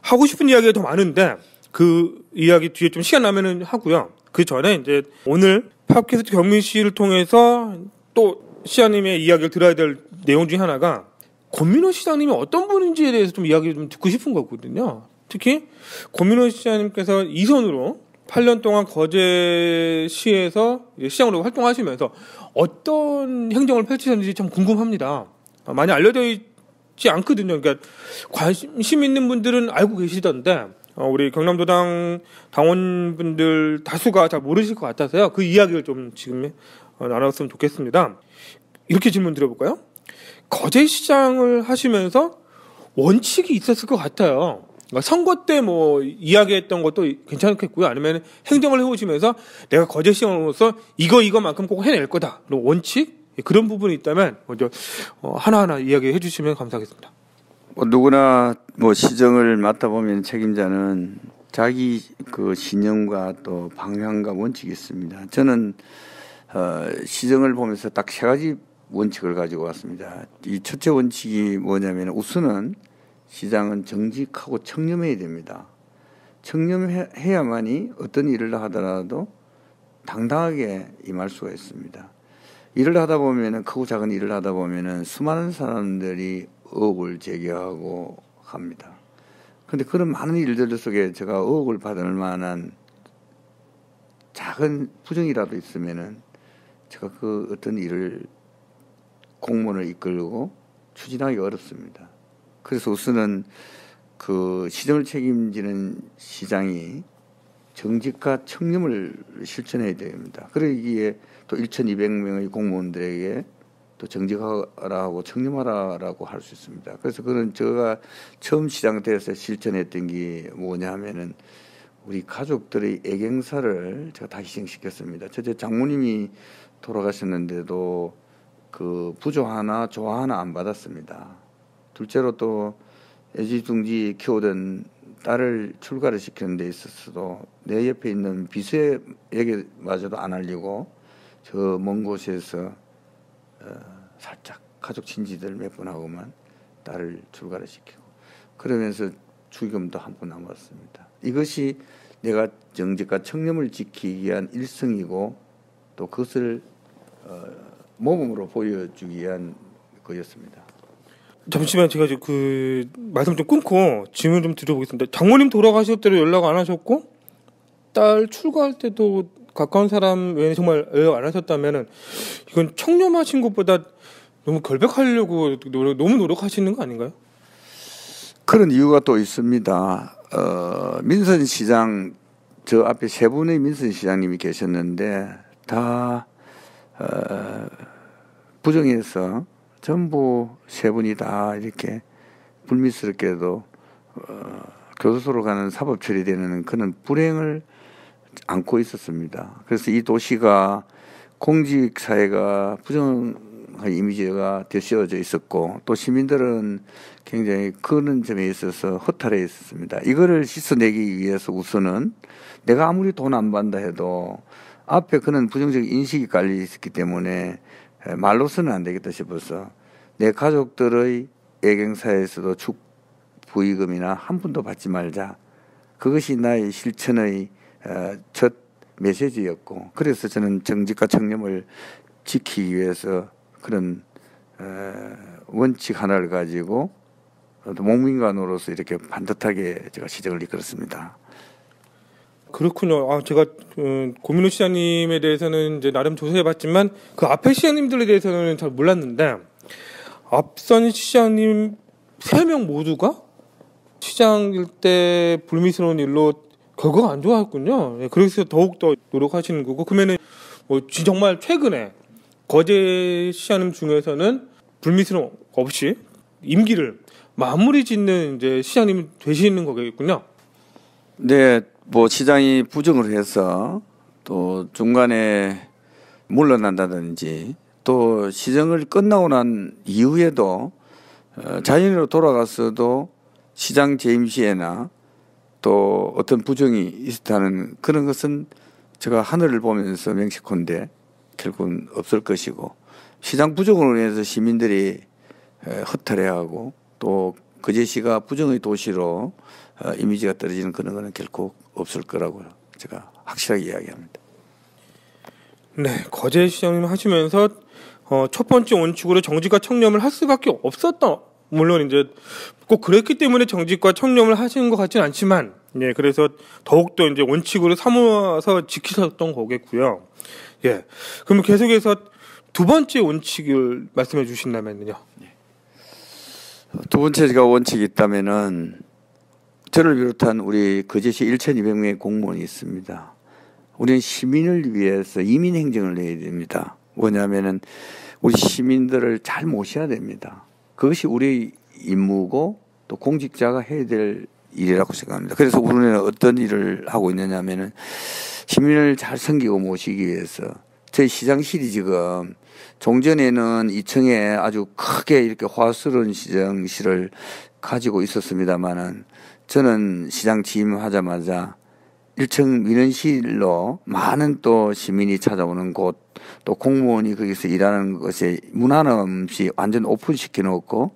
하고 싶은 이야기가 더 많은데 그 이야기 뒤에 좀 시간 나면은 하고요. 그 전에 이제 오늘 팟캐스트 경민 씨를 통해서 또 시장님의 이야기를 들어야 될 내용 중에 하나가 고민호 시장님이 어떤 분인지에 대해서 좀 이야기를 좀 듣고 싶은 거거든요. 특히 고민호 시장님께서 이선으로 8년 동안 거제시에서 시장으로 활동하시면서 어떤 행정을 펼치셨는지 참 궁금합니다. 많이 알려져 있지 않거든요. 그러니까 관심 있는 분들은 알고 계시던데 우리 경남도당 당원분들 다수가 잘 모르실 것 같아서요. 그 이야기를 좀 지금 나눴으면 좋겠습니다. 이렇게 질문 드려볼까요? 거제시장을 하시면서 원칙이 있었을 것 같아요. 그러니까 선거 때 이야기했던 것도 괜찮겠고요. 아니면 행정을 해오시면서 내가 거제시장으로서 이거만큼 꼭 해낼 거다. 원칙? 그런 부분이 있다면 먼저 하나하나 이야기해 주시면 감사하겠습니다. 누구나 시정을 맡아 보면 책임자는 자기 그 신념과 또 방향과 원칙이 있습니다. 저는 시정을 보면서 딱 세 가지 원칙을 가지고 왔습니다. 이 첫째 원칙이 뭐냐면 우선은 시장은 정직하고 청렴해야 됩니다. 청렴해야만이 어떤 일을 하더라도 당당하게 임할 수가 있습니다. 일을 하다 보면은 크고 작은 일을 하다 보면은 수많은 사람들이 의혹을 제기하고 합니다. 그런데 그런 많은 일들 속에 제가 의혹을 받을 만한 작은 부정이라도 있으면은 제가 그 어떤 일을 공무원을 이끌고 추진하기 어렵습니다. 그래서 우선은 그 시정을 책임지는 시장이 정직과 청렴을 실천해야 됩니다. 그러기에 또 1,200명의 공무원들에게 또 정직하라고 청렴하라고 할 수 있습니다. 그래서 그런 제가 처음 시장 때에서 실천했던 게 뭐냐 하면은 우리 가족들의 애경사를 제가 다 희생시켰습니다. 첫째 장모님이 돌아가셨는데도 그 부조 하나 조화 하나 안 받았습니다. 둘째로 또 애지중지 키우던 딸을 출가를 시키는 데 있어서도 내 옆에 있는 비서에게마저도 안 알리고 저 먼 곳에서 살짝 가족 친지들 몇 분 하고만 딸을 출가를 시키고 그러면서 축의금도 한 푼 안 받습니다. 이것이 내가 정직과 청렴을 지키기 위한 일성이고 또 그것을 모범으로 보여주기 위한 거였습니다. 잠시만 제가 그 말씀 좀 끊고 질문 좀 드려보겠습니다. 장모님 돌아가실 때도 연락 안 하셨고 딸 출가할 때도 가까운 사람 외에 정말 연락 안 하셨다면은 이건 청렴하신 것보다 너무 결백하려고 너무 노력하시는 거 아닌가요? 그런 이유가 또 있습니다. 민선시장 저 앞에 세 분의 민선시장님이 계셨는데 다 부정해서 전부 세 분이 다 이렇게 불미스럽게도 교도소로 가는 사법 처리되는 그런 불행을 안고 있었습니다. 그래서 이 도시가 공직사회가 부정한 이미지가 되씌워져 있었고 또 시민들은 굉장히 그런 점에 있어서 허탈해 있었습니다. 이거를 씻어내기 위해서 우선은 내가 아무리 돈 안 받는다 해도 앞에 그런 부정적 인식이 깔려 있었기 때문에 말로서는 안 되겠다 싶어서 내 가족들의 애경사에서도 축부의금이나 한 푼도 받지 말자. 그것이 나의 실천의 첫 메시지였고 그래서 저는 정직과 청렴을 지키기 위해서 그런 원칙 하나를 가지고 목민관으로서 이렇게 반듯하게 제가 시정을 이끌었습니다. 그렇군요. 제가 고민호 시장님에 대해서는 이제 나름 조사해봤지만 그 앞에 시장님들에 대해서는 잘 몰랐는데 앞선 시장님 3명 모두가 시장일 때 불미스러운 일로 결과가 안 좋았군요. 그래서 더욱더 노력하시는 거고 그러면은 뭐 정말 최근에 거제 시장님 중에서는 불미스러움 없이 임기를 마무리 짓는 이제 시장님이 되시는 거겠군요. 네, 뭐 시장이 부정을 해서 또 중간에 물러난다든지 또 시정을 끝나고 난 이후에도 자연으로 돌아갔어도 시장 재임 시에나 또 어떤 부정이 있었다는 그런 것은 제가 하늘을 보면서 명시컨대 결국은 없을 것이고 시장 부정으로 인해서 시민들이 허탈해하고 또 거제시가 부정의 도시로 이미지가 떨어지는 그런 거는 결코 없을 거라고 제가 확실하게 이야기합니다. 네, 거제 시장님 하시면서 첫 번째 원칙으로 정직과 청렴을 할 수밖에 없었던 물론 이제 꼭 그랬기 때문에 정직과 청렴을 하시는 것 같지는 않지만 예, 그래서 더욱더 이제 원칙으로 삼아서 지키셨던 거겠고요. 예, 그러면 계속해서 두 번째 원칙을 말씀해 주신다면요. 두 번째 제가 원칙이 있다면은 저를 비롯한 우리 거제시 1,200명의 공무원이 있습니다. 우리는 시민을 위해서 이민 행정을 해야 됩니다. 뭐냐면은 우리 시민들을 잘 모셔야 됩니다. 그것이 우리의 임무고 또 공직자가 해야 될 일이라고 생각합니다. 그래서 우리는 어떤 일을 하고 있느냐 하면은 시민을 잘 섬기고 모시기 위해서 저희 시장실이 지금 종전에는 2층에 아주 크게 이렇게 화스러운 시장실을 가지고 있었습니다만은 저는 시장 취임하자마자 1층 민원실로 많은 또 시민이 찾아오는 곳 또 공무원이 거기서 일하는 것에 문화는 없이 완전 오픈시켜 놓고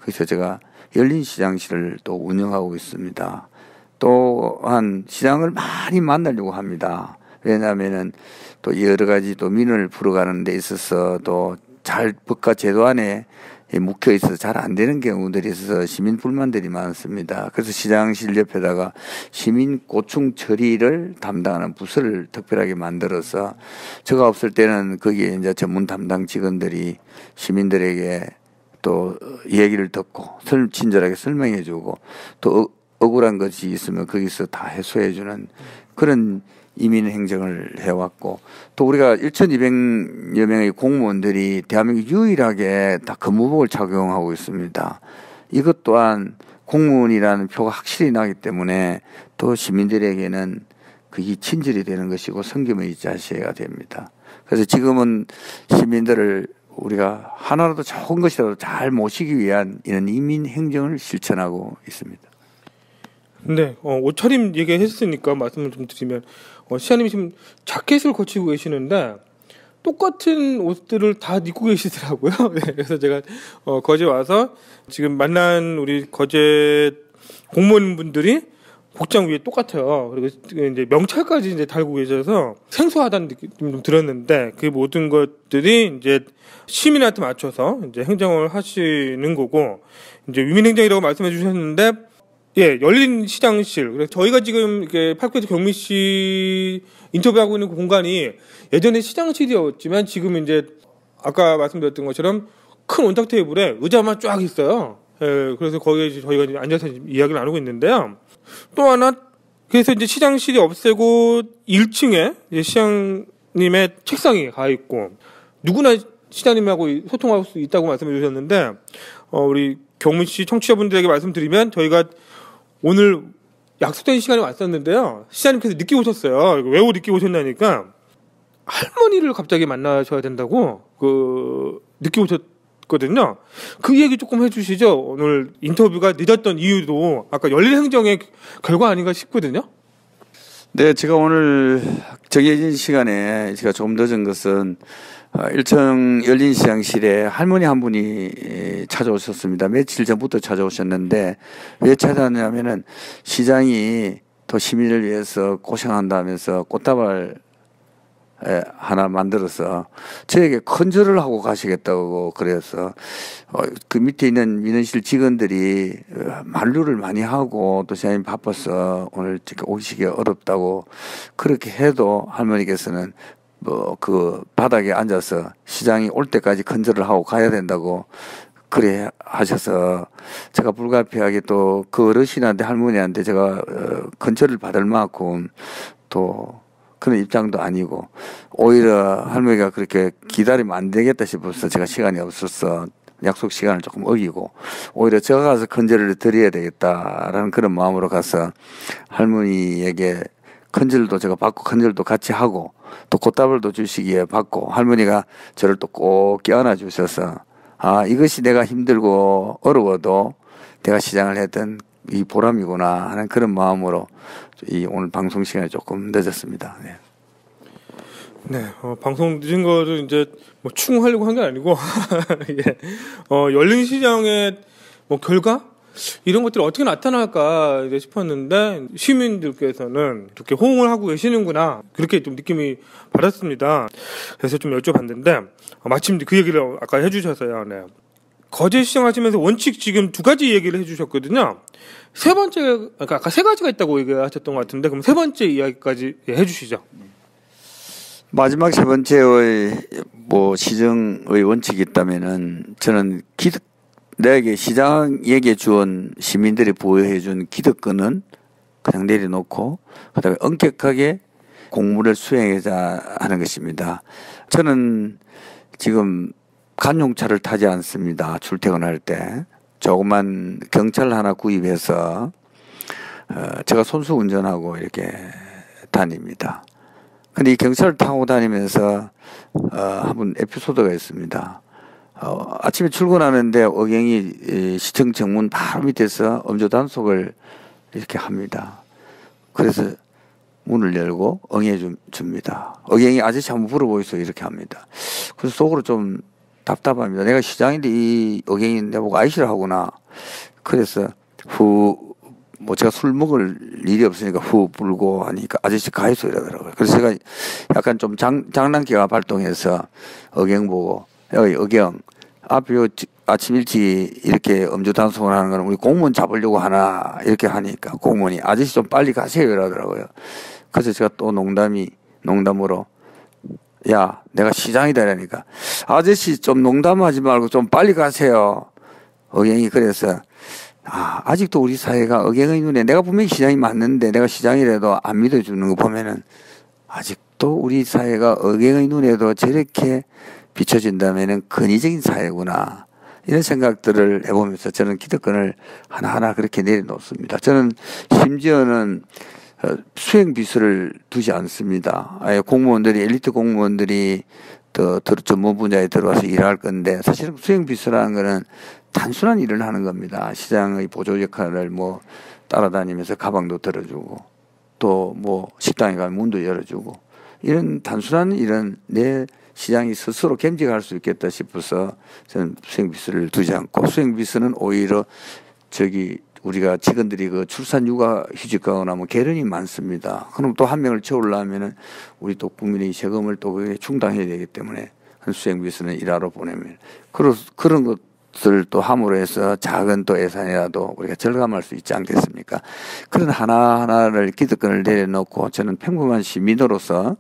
거기서 제가 열린 시장실을 또 운영하고 있습니다. 또한 시장을 많이 만나려고 합니다. 왜냐하면은 또 여러 가지 또 민원을 풀어가는 데 있어서 또 잘 법과 제도 안에 묵혀 있어서 잘 안 되는 경우들이 있어서 시민 불만들이 많습니다. 그래서 시장실 옆에다가 시민 고충 처리를 담당하는 부서를 특별하게 만들어서 제가 없을 때는 거기에 이제 전문 담당 직원들이 시민들에게 또 얘기를 듣고 친절하게 설명해주고 또 억울한 것이 있으면 거기서 다 해소해주는 그런 이민 행정을 해왔고 또 우리가 1,200여 명의 공무원들이 대한민국 유일하게 다 근무복을 착용하고 있습니다. 이것 또한 공무원이라는 표가 확실히 나기 때문에 또 시민들에게는 그게 친절이 되는 것이고 성김의 자세가 됩니다. 그래서 지금은 시민들을 우리가 하나라도 좋은 것이라도 잘 모시기 위한 이런 이민 행정을 실천하고 있습니다. 네, 옷차림 얘기했으니까 말씀을 좀 드리면 시장님이 지금 자켓을 거치고 계시는데 똑같은 옷들을 다 입고 계시더라고요. 네, 그래서 제가 거제 와서 지금 만난 우리 거제 공무원분들이 복장 위에 똑같아요. 그리고 이제 명찰까지 이제 달고 계셔서 생소하다는 느낌 좀 들었는데 그 모든 것들이 이제 시민한테 맞춰서 이제 행정을 하시는 거고 이제 위민행정이라고 말씀해 주셨는데 예, 열린 시장실. 그래서 저희가 지금 이렇게 팔구에서 경미씨 인터뷰하고 있는 그 공간이 예전에 시장실이었지만 지금 이제 아까 말씀드렸던 것처럼 큰 원탁 테이블에 의자만 쫙 있어요. 예, 그래서 거기에 이제 저희가 이제 앉아서 이야기를 나누고 있는데요. 또 하나, 그래서 이제 시장실이 없애고 1층에 이제 시장님의 책상이 가 있고 누구나 시장님하고 소통할 수 있다고 말씀해 주셨는데 우리 경미씨 청취자분들에게 말씀드리면 저희가 오늘 약속된 시간에 왔었는데요. 시장님께서 늦게 오셨어요. 왜 늦게 오셨냐니까 할머니를 갑자기 만나셔야 된다고 늦게 오셨거든요. 그 얘기 조금 해주시죠. 오늘 인터뷰가 늦었던 이유도 아까 열린 행정의 결과 아닌가 싶거든요. 네, 제가 오늘 정해진 시간에 제가 조금 늦은 것은 1층 열린시장실에 할머니 한 분이 찾아오셨습니다. 며칠 전부터 찾아오셨는데 왜 찾아왔냐면은 시장이 더 시민을 위해서 고생한다면서 꽃다발 하나 만들어서 저에게 컨절을 하고 가시겠다고 그래서 그 밑에 있는 민원실 직원들이 만류를 많이 하고 또 시장님 바빠서 오늘 오시기 어렵다고 그렇게 해도 할머니께서는 그 바닥에 앉아서 시장이 올 때까지 컨절을 하고 가야 된다고 그래 하셔서 제가 불가피하게 또 그 어르신한테 할머니한테 제가 컨절을 받을 만큼 또 그런 입장도 아니고 오히려 할머니가 그렇게 기다리면 안 되겠다 싶어서 제가 시간이 없어서 약속 시간을 조금 어기고 오히려 제가 가서 컨절을 드려야 되겠다라는 그런 마음으로 가서 할머니에게 컨절도 제가 받고 컨절도 같이 하고 또 꽃다발도 주시기에 받고 할머니가 저를 또 꼭 껴안아 주셔서 이것이 내가 힘들고 어려워도 내가 시장을 했던 이 보람이구나 하는 그런 마음으로 오늘 방송 시간이 조금 늦었습니다. 네. 네, 방송 늦은 거를 이제 추궁하려고 한 게 아니고 예. 열린 시장의 결과 이런 것들이 어떻게 나타날까 싶었는데 시민들께서는 이렇게 호응을 하고 계시는구나 그렇게 좀 느낌이 받았습니다. 그래서 좀 여쭤봤는데 마침 그 얘기를 아까 해주셔서요. 네. 거제시장 하시면서 원칙 지금 2가지 얘기를 해주셨거든요. 세 번째, 그러니까 아까 3가지가 있다고 얘기하셨던 것 같은데 그럼 3번째 이야기까지 해주시죠. 마지막 3번째의 시정의 원칙이 있다면은 저는 내게 시장에게 주온 시민들이 보여해준 기득권은 그냥 내려놓고 그다음에 엄격하게 공무를 수행해야 하는 것입니다. 저는 지금 관용차를 타지 않습니다. 출퇴근할 때 조그만 경찰 하나 구입해서 제가 손수 운전하고 이렇게 다닙니다. 근데 이 경찰을 타고 다니면서 한번 에피소드가 있습니다. 아침에 출근하는데 의경이 시청 정문 바로 밑에서 음주 단속을 이렇게 합니다. 그래서 문을 열고 응해줍니다. 의경이 아저씨 한번 물어보이소 이렇게 합니다. 그래서 속으로 좀 답답합니다. 내가 시장인데 이 의경이 내보고 아이씨를 하구나. 그래서 뭐 제가 술 먹을 일이 없으니까 후 불고 하니까 아저씨 가해소 이러더라고요. 그래서 제가 약간 좀 장난기가 발동해서 의경 보고, 여기 의경, 앞에 아침 일찍 이렇게 음주 단속을 하는 거는 우리 공무원 잡으려고 하나, 이렇게 하니까 공무원이 아저씨 좀 빨리 가세요 이러더라고요. 그래서 제가 또 농담으로, 야, 내가 시장이다 이러니까, 아저씨 좀 농담하지 말고 좀 빨리 가세요. 의경이 그래서, 아직도 우리 사회가 의경의 눈에, 내가 분명히 시장이 맞는데 내가 시장이라도 안 믿어주는 거 보면은 아직도 우리 사회가 의경의 눈에도 저렇게 비춰진다면은 근위적인 사회구나, 이런 생각들을 해보면서 저는 기득권을 하나하나 그렇게 내려놓습니다. 저는 심지어는 수행 비서를 두지 않습니다. 공무원들이, 엘리트 공무원들이 더 전문 분야에 들어와서 일할 건데, 사실은 수행 비서라는 거는 단순한 일을 하는 겁니다. 시장의 보조 역할을 뭐 따라다니면서 가방도 들어주고, 또 뭐 식당에 가면 문도 열어주고, 이런 단순한 일은 내 시장이 스스로 겸직할 수 있겠다 싶어서 저는 수행비서를 두지 않고, 수행비서는 오히려 우리가 직원들이 그 출산 육아 휴직 가거나 뭐 계련이 많습니다. 그럼 또 한 명을 채우려면은 우리 또 국민의 세금을 또 그게 충당해야 되기 때문에 수행비서는 일하러 보내면, 그런 것들 또 함으로 해서 작은 또 예산이라도 우리가 절감할 수 있지 않겠습니까? 그런 하나하나를 기득권을 내려놓고 저는 평범한 시민으로서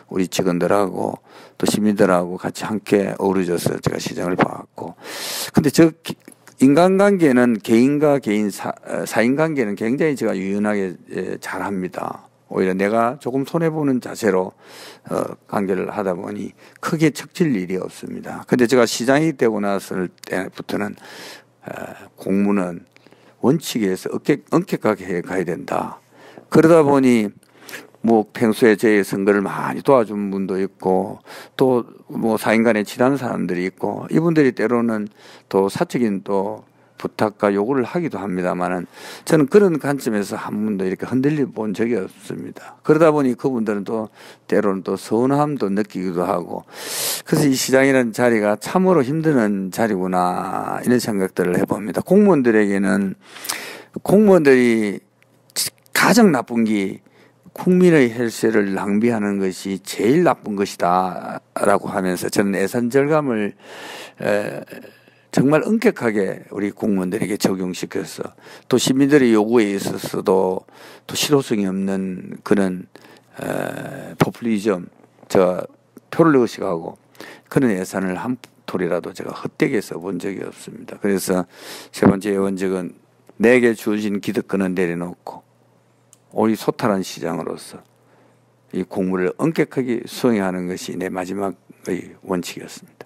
우리 직원들하고 또 시민들하고 같이 함께 어우러져서 제가 시장을 봐왔고, 근데 인간관계는 개인과 개인 사인관계는 굉장히 제가 유연하게 잘합니다. 오히려 내가 조금 손해보는 자세로 관계를 하다 보니 크게 척질 일이 없습니다. 근데 제가 시장이 되고 났을 때부터는 공무는 원칙에 의해서 엄격하게 해 가야 된다. 그러다 보니 뭐 평소에 제 선거를 많이 도와준 분도 있고, 또 뭐 사인간에 친한 사람들이 있고, 이분들이 때로는 또 사적인 또 부탁과 요구를 하기도 합니다만은 저는 그런 관점에서 한 번도 이렇게 흔들려 본 적이 없습니다. 그러다 보니 그분들은 또 때로는 또 서운함도 느끼기도 하고, 그래서 이 시장이라는 자리가 참으로 힘든 자리구나, 이런 생각들을 해봅니다. 공무원들이 가장 나쁜 게 국민의 혈세를 낭비하는 것이 제일 나쁜 것이다 라고 하면서 저는 예산 절감을 정말 엄격하게 우리 공무원들에게 적용시켜서, 또 시민들의 요구에 있어서도 또 실효성이 없는 그런 포퓰리즘, 표를 의식하고 그런 예산을 한 톨이라도 제가 헛되게 써본 적이 없습니다. 그래서 세 번째 원칙은 내게 주어진 기득권은 내려놓고 오히 소탈한 시장으로서 이 공무를 엄격하게 수행하는 것이 내 마지막의 원칙이었습니다.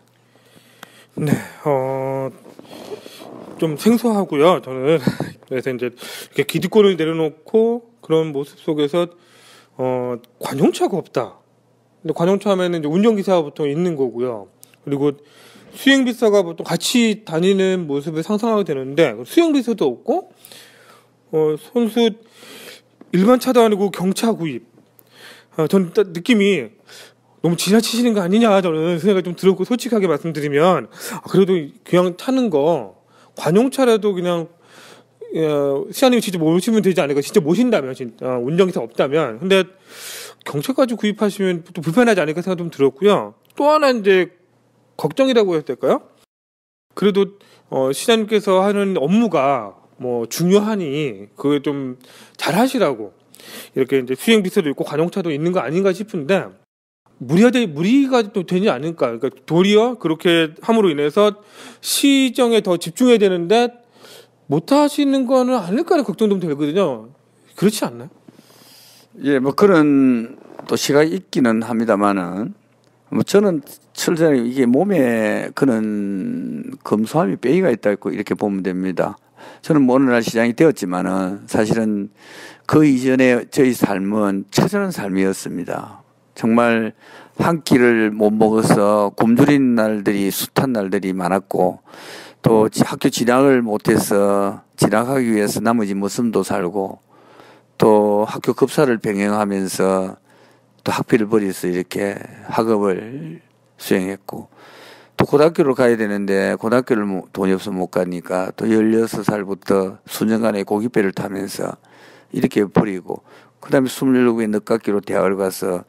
네, 좀 생소하고요. 저는 그래서 이제 이렇게 기득권을 내려놓고 그런 모습 속에서 관용차가 없다. 근데 관용차하면은 이제 운전기사가 보통 있는 거고요. 그리고 수행비서가 보통 같이 다니는 모습을 상상하게 되는데 수행비서도 없고, 선수 일반 차도 아니고 경차 구입. 저는 느낌이 너무 지나치시는 거 아니냐, 저는 생각이 좀 들었고, 솔직하게 말씀드리면 그래도 그냥 타는 거 관용차라도 그냥 시장님이 직접 모시면 되지 않을까, 진짜 모신다면, 진짜 운전기사 없다면. 근데 경차까지 구입하시면 또 불편하지 않을까 생각 좀 들었고요. 또 하나 이제 걱정이라고 해야 될까요? 그래도 시장님께서 하는 업무가 뭐 중요하니 그걸 좀 잘하시라고 이렇게 이제 수행비서도 있고 관용차도 있는 거 아닌가 싶은데, 무리가 또 되지 않을까. 그러니까 도리어 그렇게 함으로 인해서 시정에 더 집중해야 되는데 못 하시는 거는 아닐까라는 걱정도 되거든요. 그렇지 않나요? 예, 뭐 그런 또 시각이 있기는 합니다만은, 뭐 저는 철저하게 이게 몸에 그런 검소함이 빼이가 있다고 이렇게 보면 됩니다. 저는 뭐 어느 날 시장이 되었지만은 사실은 그 이전에 저희 삶은 처절한 삶이었습니다. 정말 한 끼를 못 먹어서 굶주린 날들이, 숱한 날들이 많았고, 또 학교 진학을 못해서 진학하기 위해서 나머지 목숨도 살고, 또 학교 급사를 병행하면서 또 학비를 벌여서 이렇게 학업을 수행했고, 또 고등학교를 가야 되는데 고등학교를 돈이 없어서 못 가니까 또 16살부터 수년간의 고깃배를 타면서 이렇게 버리고 그다음에 27에 늦깎이로 대학을 가서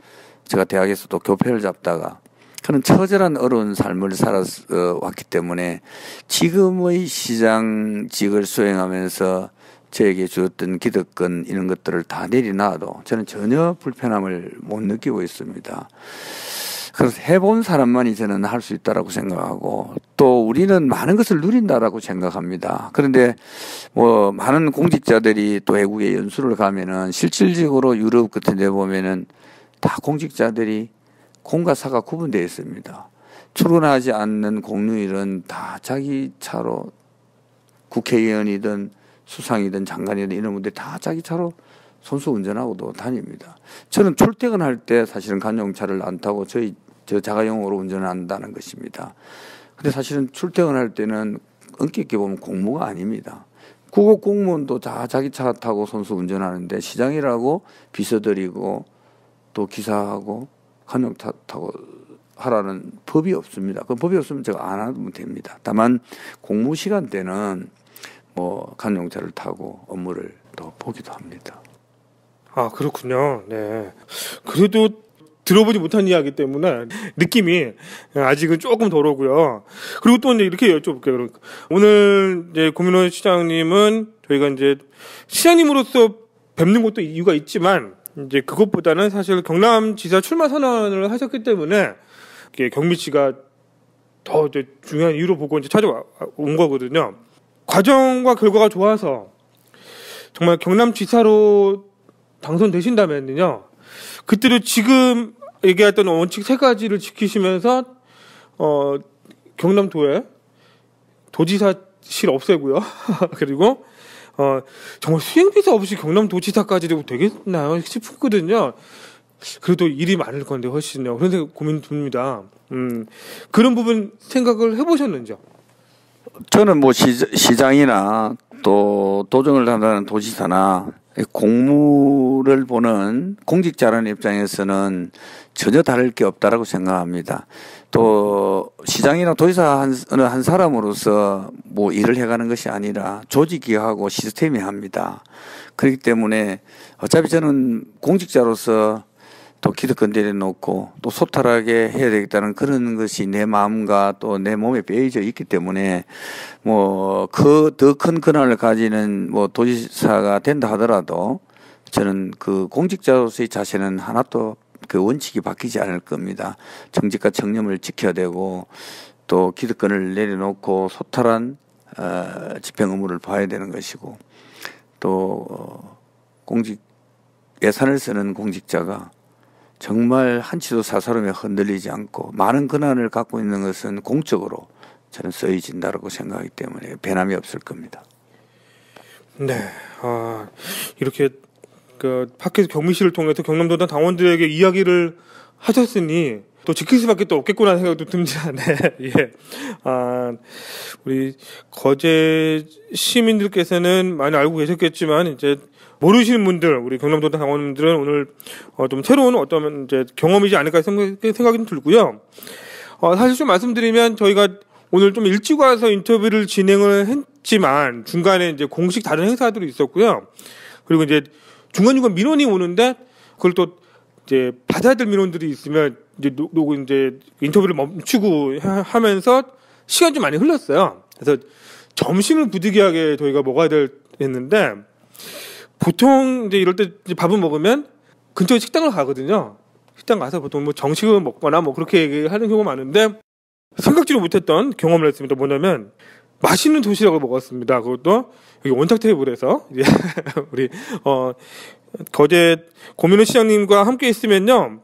제가 대학에서 또 교패를 잡다가 그런 처절한 어려운 삶을 살아왔기 때문에 지금의 시장직을 수행하면서 저에게 주었던 기득권 이런 것들을 다 내려놔도 저는 전혀 불편함을 못 느끼고 있습니다. 그래서 해본 사람만이 저는 할 수 있다라고 생각하고 또 우리는 많은 것을 누린다라고 생각합니다. 그런데 뭐 많은 공직자들이 또 외국에 연수를 가면은 실질적으로 유럽 같은 데 보면은 다 공직자들이 공과 사가 구분되어 있습니다. 출근하지 않는 공휴일은 다 자기 차로 국회의원이든 수상이든 장관이든 이런 분들이 다 자기 차로 손수 운전하고도 다닙니다. 저는 출퇴근할 때 사실은 관용차를 안 타고 저 자가용으로 운전을 한다는 것입니다. 근데 사실은 출퇴근할 때는 엄격히 보면 공무가 아닙니다. 국어 공무원도 다 자기 차 타고 손수 운전하는데 시장이라고 비서들이고 또 기사하고 관용차 타고 하라는 법이 없습니다. 그 법이 없으면 제가 안 하면 됩니다. 다만 공무 시간 때는 뭐 관용차를 타고 업무를 또 보기도 합니다. 아, 그렇군요. 네. 그래도 들어보지 못한 이야기 때문에 느낌이 아직은 조금 덜하고요. 그리고 또 이제 이렇게 여쭤볼게요. 오늘 이제 고민호 시장님은 저희가 이제 시장님으로서 뵙는 것도 이유가 있지만 이제 그것보다는 사실 경남지사 출마 선언을 하셨기 때문에 경미 씨가 더 이제 중요한 이유로 보고 이제 찾아온 거거든요. 과정과 결과가 좋아서 정말 경남지사로 당선되신다면요. 그때도 지금 얘기했던 원칙 3가지를 지키시면서 경남도에 도지사실 없애고요. 그리고 정말 수행비서 없이 경남도지사까지 되고 되겠나요 싶거든요. 그래도 일이 많을 건데 훨씬요. 그런 생각 고민 듭니다. 그런 부분 생각을 해보셨는지요? 저는 뭐 시장이나 또 도정을 담당하는 도지사나 공무를 보는 공직자라는 입장에서는 전혀 다를 게 없다라고 생각합니다. 또 시장이나 도지사 어느 한 사람으로서 뭐 일을 해가는 것이 아니라 조직이하고 시스템이 합니다. 그렇기 때문에 어차피 저는 공직자로서 또 기득권 내려놓고 또 소탈하게 해야 되겠다는 그런 것이 내 마음과 또 내 몸에 배어져 있기 때문에 뭐 그 더 큰 권한을 가지는 뭐 도지사가 된다 하더라도 저는 그 공직자로서의 자세는 하나도 그 원칙이 바뀌지 않을 겁니다. 정직과 청렴을 지켜야 되고 또 기득권을 내려놓고 소탈한 집행 의무를 봐야 되는 것이고 또 공직 예산을 쓰는 공직자가 정말 한치도 사사로움에 흔들리지 않고 많은 권한을 갖고 있는 것은 공적으로 저는 쓰여진다고 생각하기 때문에 변함이 없을 겁니다. 네, 이렇게 그 팟캐스트 경미씨를 통해서 경남도당 당원들에게 이야기를 하셨으니 또 지킬 수밖에 또 없겠구나 생각도 듭니다. 네, 예. 우리 거제 시민들께서는 많이 알고 계셨겠지만 이제 모르시는 분들, 우리 경남도당 당원들은 오늘 좀 새로운 어떤 이제 경험이지 않을까 생각이 좀 들고요. 사실 좀 말씀드리면 저희가 오늘 좀 일찍 와서 인터뷰를 진행을 했지만 중간에 이제 공식 다른 행사들이 있었고요. 그리고 이제 중간중간 민원이 오는데 그걸 또 이제 받아야 될 민원들이 있으면 이제 인터뷰를 멈추고 하면서 시간이 좀 많이 흘렀어요. 그래서 점심을 부득이하게 저희가 먹어야 했는데 보통 이제 이럴 때 밥을 먹으면 근처에 식당을 가거든요. 식당 가서 보통 뭐 정식을 먹거나 뭐 그렇게 얘기하는 경우가 많은데 생각지도 못했던 경험을 했습니다. 뭐냐면 맛있는 도시락을 먹었습니다. 그것도 여기 원탁 테이블에서 우리 거제 고민호 시장님과 함께 있으면요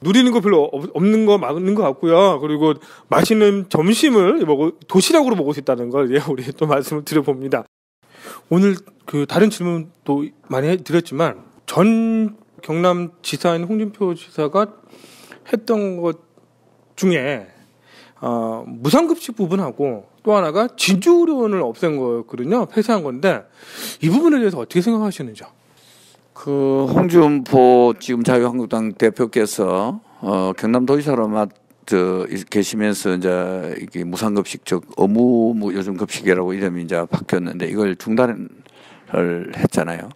누리는 거 별로 없는 거 맞는 것 같고요. 그리고 맛있는 점심을 도시락으로 먹을 수 있다는 걸 우리 또 말씀을 드려봅니다. 오늘 그 다른 질문도 많이 드렸지만 전 경남지사인 홍준표 지사가 했던 것 중에 무상급식 부분하고 또 하나가 진주의료원을 없앤 거였거든요. 폐쇄한 건데 이 부분에 대해서 어떻게 생각하시는지요? 그 홍준표 지금 자유한국당 대표께서 경남도지사로 계시면서 이제 이게 무상급식 즉 의무 요즘 급식이라고 이름이 이제 바뀌었는데 이걸 중단을 했잖아요.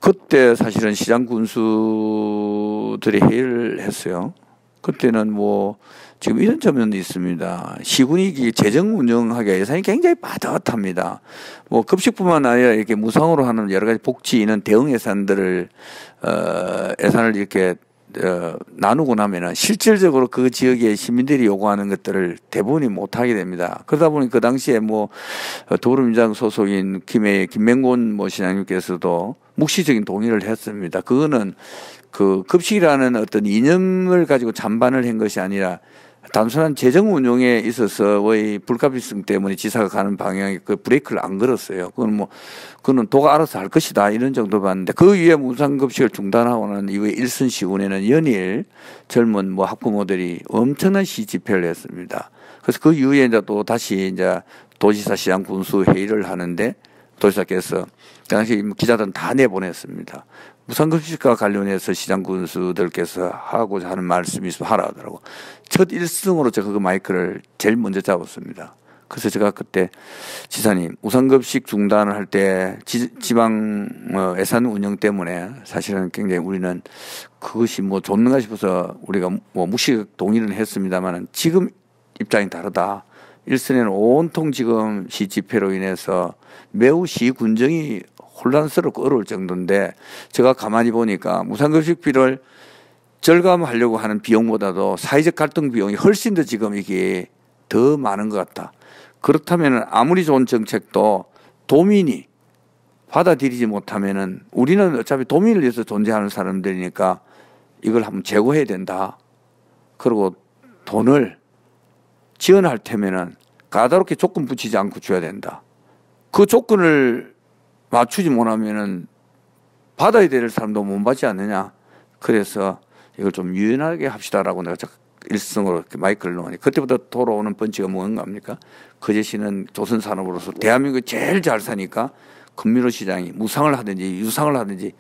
그때 사실은 시장 군수들이 회의를 했어요. 그때는 뭐 지금 이런 점은 있습니다. 시군이 재정 운영하기에 예산이 굉장히 빠듯합니다. 뭐 급식뿐만 아니라 이렇게 무상으로 하는 여러 가지 복지 있는 대응 예산들을 예산을 이렇게 나누고 나면은 실질적으로 그 지역의 시민들이 요구하는 것들을 대부분이 못하게 됩니다. 그러다 보니 그 당시에 뭐 더불어민주당 소속인 김맹곤 뭐 시장님께서도 묵시적인 동의를 했습니다. 그거는 그 급식이라는 어떤 이념을 가지고 찬반을 한 것이 아니라 단순한 재정 운용에 있어서의 불가피성 때문에 지사가 가는 방향에 그 브레이크를 안 걸었어요. 그거는 도가 알아서 할 것이다 이런 정도 봤는데 그 위에 무상급식을 중단하고 난 이후에 일선 시군에는 연일 젊은 뭐 학부모들이 엄청난 시 집회를 했습니다. 그래서 그 이후에 이제 또 다시 이제 도지사 시장 군수 회의를 하는데 도지사께서 당시 기자들은 다 내보냈습니다. 무상급식과 관련해서 시장 군수들께서 하고자 하는 말씀이 있으면 하라 하더라고. 첫 1승으로 제가 그 마이크를 제일 먼저 잡았습니다. 그래서 제가 그때 지사님 무상급식 중단을 할 때 지방 예산 운영 때문에 사실은 굉장히 우리는 그것이 뭐 좋는가 싶어서 우리가 뭐 무식 동의는 했습니다만은 지금 입장이 다르다. 일선에는 온통 지금 시 집회로 인해서 매우 시 군정이 혼란스럽고 어려울 정도인데 제가 가만히 보니까 무상급식비를 절감하려고 하는 비용보다도 사회적 갈등 비용이 훨씬 더 지금 이게 더 많은 것 같다. 그렇다면 아무리 좋은 정책도 도민이 받아들이지 못하면은 우리는 어차피 도민을 위해서 존재하는 사람들이니까 이걸 한번 제고해야 된다. 그리고 돈을 지원할 테면은 까다롭게 조건 붙이지 않고 줘야 된다. 그 조건을 맞추지 못하면은 받아야 될 사람도 못 받지 않느냐. 그래서 이걸 좀 유연하게 합시다라고 내가 일성으로 마이크를 놓으니 그때부터 돌아오는 펀치가 뭔가 거제시는 조선산업으로서 대한민국이 제일 잘 사니까 금민호 시장이 무상을 하든지 유상을 하든지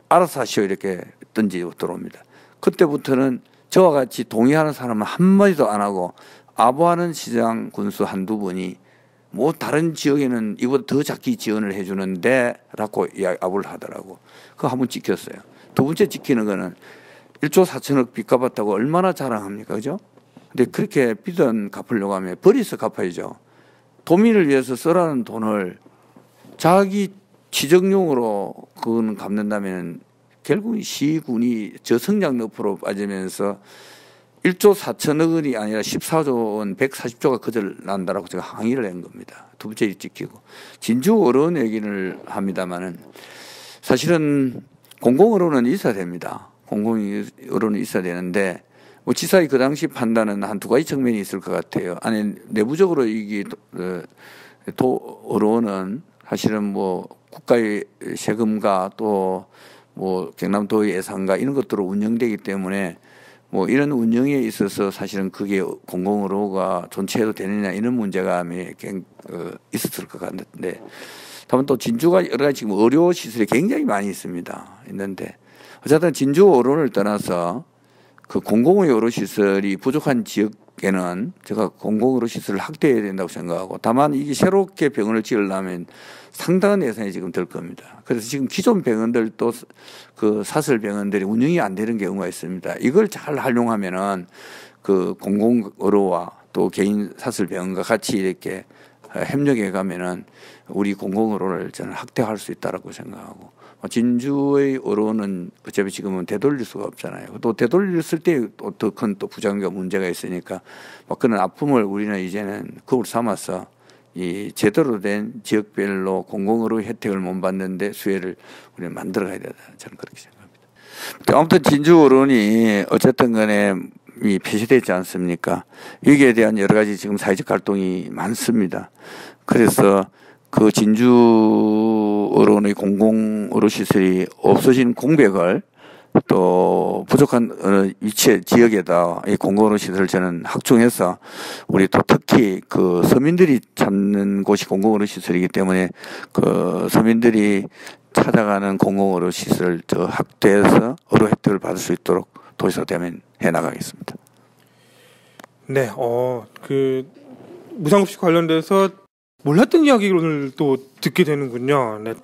알아서 하시오 이렇게 던지고 들어옵니다. 그때부터는 저와 같이 동의하는 사람은 한마디도 안 하고 아부하는 시장 군수 한두 분이 뭐 다른 지역에는 이보다 더 작게 지원을 해주는데 라고 아부를 하더라고. 그거 한번 찍혔어요. 두 번째 찍히는 거는 1조 4천억 빚 갚았다고 얼마나 자랑합니까? 그죠? 근데 그렇게 빚은 갚으려고 하면 버리서 갚아야죠. 도민을 위해서 쓰라는 돈을 자기 지정용으로 그거는 갚는다면 결국 시군이 저성장 늪으로 빠지면서 1조 4천억 원이 아니라 14조 원 140조가 거절난다라고 제가 항의를 한 겁니다. 두 번째 찍히고. 진주 어려운 얘기를 합니다만은 사실은 공공어로는 있어야 됩니다. 공공어로는 있어야 되는데 뭐 지사의 그 당시 판단은 한 두 가지 측면이 있을 것 같아요. 아니 내부적으로 이게 어로는 사실은 뭐 국가의 세금과 또 뭐 경남도의 예산과 이런 것들로 운영되기 때문에 뭐 이런 운영에 있어서 사실은 그게 공공의료가 존치해도 되느냐 이런 문제가 있었을 것 같은데 다만 또 진주가 여러 가지 지금 의료 시설이 굉장히 많이 있는데 어쨌든 진주 의료를 떠나서 그 공공의료 시설이 부족한 지역에는 제가 공공의료 시설을 확대해야 된다고 생각하고 다만 이게 새롭게 병원을 지으려면 상당한 예산이 지금 들 겁니다. 그래서 지금 기존 병원들도 그 사설 병원들이 운영이 안 되는 경우가 있습니다. 이걸 잘 활용하면은 그 공공의료와 또 개인 사설 병원과 같이 이렇게 협력해 가면은 우리 공공의료를 저는 확대할 수 있다라고 생각하고 진주의 의료는 어차피 지금은 되돌릴 수가 없잖아요. 또 되돌렸을 때 더 큰 또 부작용과 문제가 있으니까 그런 아픔을 우리는 이제는 그걸 삼아서 이 제대로 된 지역별로 공공의료 혜택을 못 받는데 수혜를 우리는 만들어가야 된다. 저는 그렇게 생각합니다. 아무튼 진주 의료원이 어쨌든 간에 이 폐쇄되지 않습니까? 여기에 대한 여러 가지 지금 사회적 활동이 많습니다. 그래서 그 진주 의료원의 공공의료시설이 없어진 공백을 또 부족한 어느 위치의 지역에다 이 공공의료시설을 저는 확충해서 우리 또 특히 그 서민들이 찾는 곳이 공공의료시설이기 때문에 그 서민들이 찾아가는 공공의료시설을 더 확대해서 의료 혜택을 받을 수 있도록 도지사 되면 해나가겠습니다. 네, 그 무상급식 관련돼서 몰랐던 이야기를 오늘 또 듣게 되는군요. 네.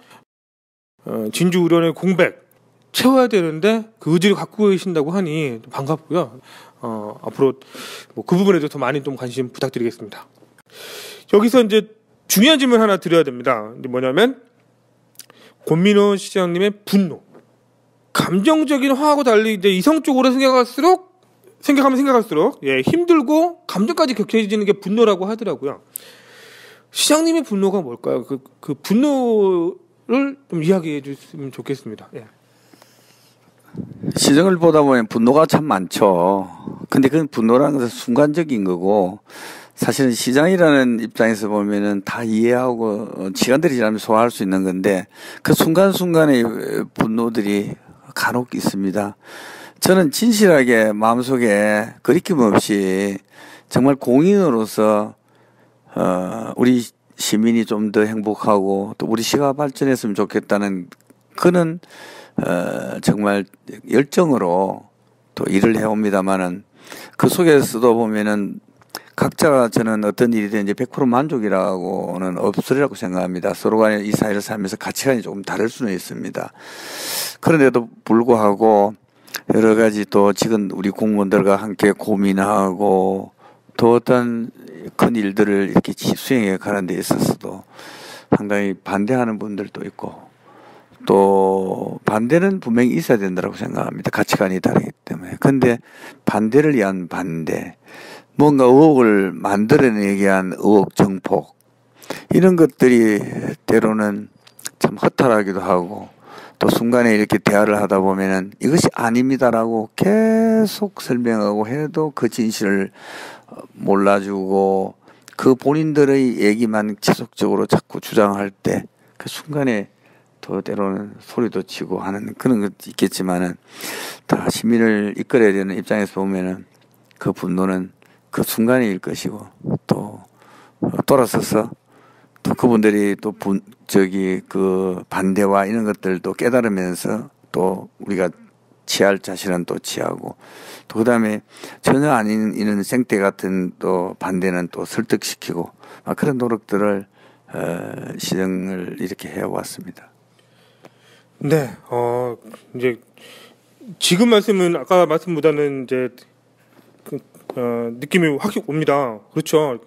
진주 의료원의 공백 채워야 되는데 그 의지를 갖고 계신다고 하니 반갑고요. 앞으로 뭐 그 부분에도 더 많이 좀 관심 부탁드리겠습니다. 여기서 이제 중요한 질문 하나 드려야 됩니다. 뭐냐면 권민호 시장님의 분노. 감정적인 화하고 달리 이제 이성적으로 생각하면 생각할수록 예, 힘들고 감정까지 격해지는 게 분노라고 하더라고요. 시장님의 분노가 뭘까요? 그 분노를 좀 이야기해 주시면 좋겠습니다. 예. 시정을 보다 보면 분노가 참 많죠. 근데 그건 분노라는 것은 순간적인 거고, 사실은 시장이라는 입장에서 보면은 다 이해하고 시간들이 지나면 소화할 수 있는 건데, 그 순간순간의 분노들이 간혹 있습니다. 저는 진실하게 마음속에 거리낌 없이 정말 공인으로서 우리 시민이 좀 더 행복하고 또 우리 시가 발전했으면 좋겠다는 그는 정말 열정으로 또 일을 해옵니다만은 그 속에서도 보면은 각자가 저는 어떤 일이든 이제 100% 만족이라고는 없으리라고 생각합니다. 서로 간에 이 사회를 살면서 가치관이 조금 다를 수는 있습니다. 그런데도 불구하고 여러 가지 또 지금 우리 공무원들과 함께 고민하고 또 어떤 큰 일들을 이렇게 수행해 가는 데 있어서도 상당히 반대하는 분들도 있고 또 반대는 분명히 있어야 된다고 생각합니다. 가치관이 다르기 때문에. 근데 반대를 위한 반대, 뭔가 의혹을 만들어내기 위한 의혹 정폭, 이런 것들이 때로는 참 허탈하기도 하고 또 순간에 이렇게 대화를 하다 보면은 이것이 아닙니다라고 계속 설명하고 해도 그 진실을 몰라주고 그 본인들의 얘기만 지속적으로 자꾸 주장할 때 그 순간에 또 때로는 소리도 치고 하는 그런 것도 있겠지만은 다 시민을 이끌어야 되는 입장에서 보면은 그 분노는 그 순간일 것이고 또 돌아서서 또 그분들이 또 그 반대와 이런 것들도 깨달으면서 또 우리가 취할 자신은 또 취하고 또 그다음에 전혀 아닌 이런 생태 같은 또 반대는 또 설득시키고 그런 노력들을 시정을 이렇게 해왔습니다. 네, 이제 지금 말씀은 아까 말씀보다는 이제 느낌이 확 옵니다. 그렇죠.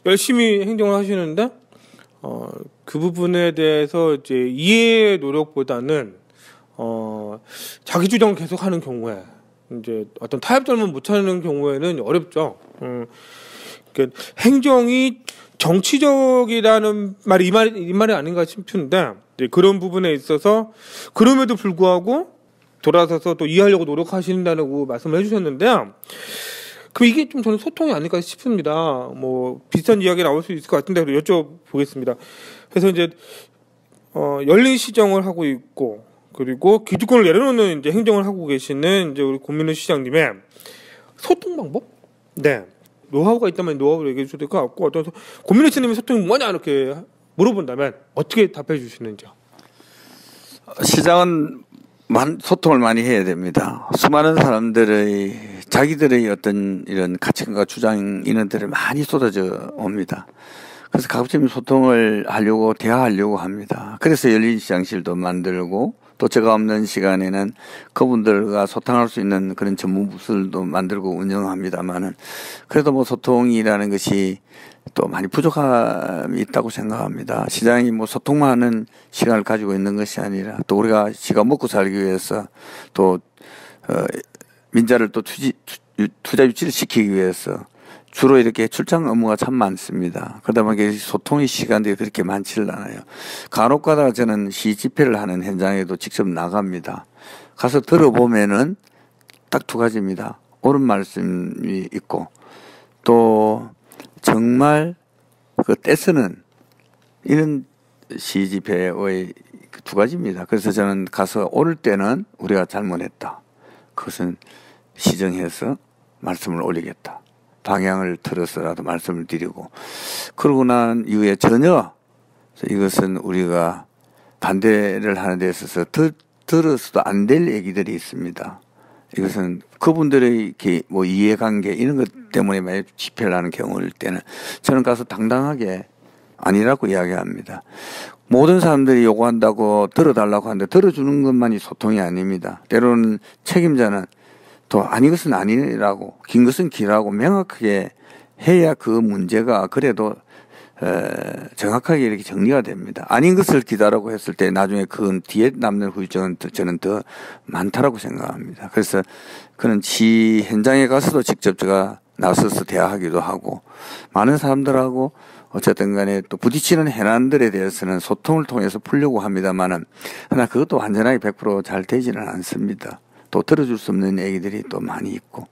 열심히 행정을 하시는데 그 부분에 대해서 이제 이해의 노력보다는 자기 주장을 계속하는 경우에 이제 어떤 타협점을 못 찾는 경우에는 어렵죠. 그러니까 행정이 정치적이라는 말이 이 말이 아닌가 싶은데 그런 부분에 있어서 그럼에도 불구하고 돌아서서 또 이해하려고 노력하신다고 말씀을 해주셨는데요. 그럼 이게 좀 저는 소통이 아닐까 싶습니다. 뭐 비슷한 이야기 나올 수 있을 것 같은데 여쭤보겠습니다. 그래서 이제 열린 시정을 하고 있고 그리고 기득권을 내려놓는 이제 행정을 하고 계시는 이제 우리 권민호 시장님의 소통 방법? 네. 노하우가 있다면 노하우를 얘기해 주셔도 될 것 같고 어떤 권민호 시장님의 소통이 뭐냐 이렇게 물어본다면 어떻게 답해 주시는지요? 시장은 소통을 많이 해야 됩니다. 수많은 사람들의 자기들의 어떤 이런 가치관과 주장 이런 데를 많이 쏟아져 옵니다. 그래서 가급적 소통을 하려고 대화하려고 합니다. 그래서 열린 시장실도 만들고 또 제가 없는 시간에는 그분들과 소통할 수 있는 그런 전문 부서들도 만들고 운영합니다만은 그래도 뭐 소통이라는 것이 또 많이 부족함이 있다고 생각합니다. 시장이 뭐 소통만 하는 시간을 가지고 있는 것이 아니라 또 우리가 시가 먹고 살기 위해서 또 민자를 또 투자 유치를 시키기 위해서 주로 이렇게 출장 업무가 참 많습니다. 그러다 보니까 소통의 시간들이 그렇게 많지를 않아요. 간혹 가다가 저는 시 집회를 하는 현장에도 직접 나갑니다. 가서 들어보면은 딱 두 가지입니다. 옳은 말씀이 있고 또 정말 그 떼쓰는 이런 시 집회의 그 두 가지입니다. 그래서 저는 가서 옳을 때는 우리가 잘못했다. 그것은 시정해서 말씀을 올리겠다. 방향을 틀어서라도 말씀을 드리고 그러고 난 이후에 전혀 이것은 우리가 반대를 하는 데 있어서 들어서도 안 될 얘기들이 있습니다. 이것은 그분들의 이렇게 뭐 이해관계 이런 것 때문에 만약 집회를 하는 경우일 때는 저는 가서 당당하게 아니라고 이야기합니다. 모든 사람들이 요구한다고 들어달라고 하는데 들어주는 것만이 소통이 아닙니다. 때로는 책임자는 또 아닌 것은 아니라고 긴 것은 기라고 명확하게 해야 그 문제가 그래도 정확하게 이렇게 정리가 됩니다. 아닌 것을 기다라고 했을 때 나중에 그 뒤에 남는 후유증은 저는 더 많다라고 생각합니다. 그래서 그는 현장에 가서도 직접 제가 나서서 대화하기도 하고 많은 사람들하고 어쨌든 간에 또 부딪히는 해난들에 대해서는 소통을 통해서 풀려고 합니다만은 그러나 그것도 완전하게 100% 잘 되지는 않습니다. 또 들어줄 수 없는 얘기들이 또 많이 있고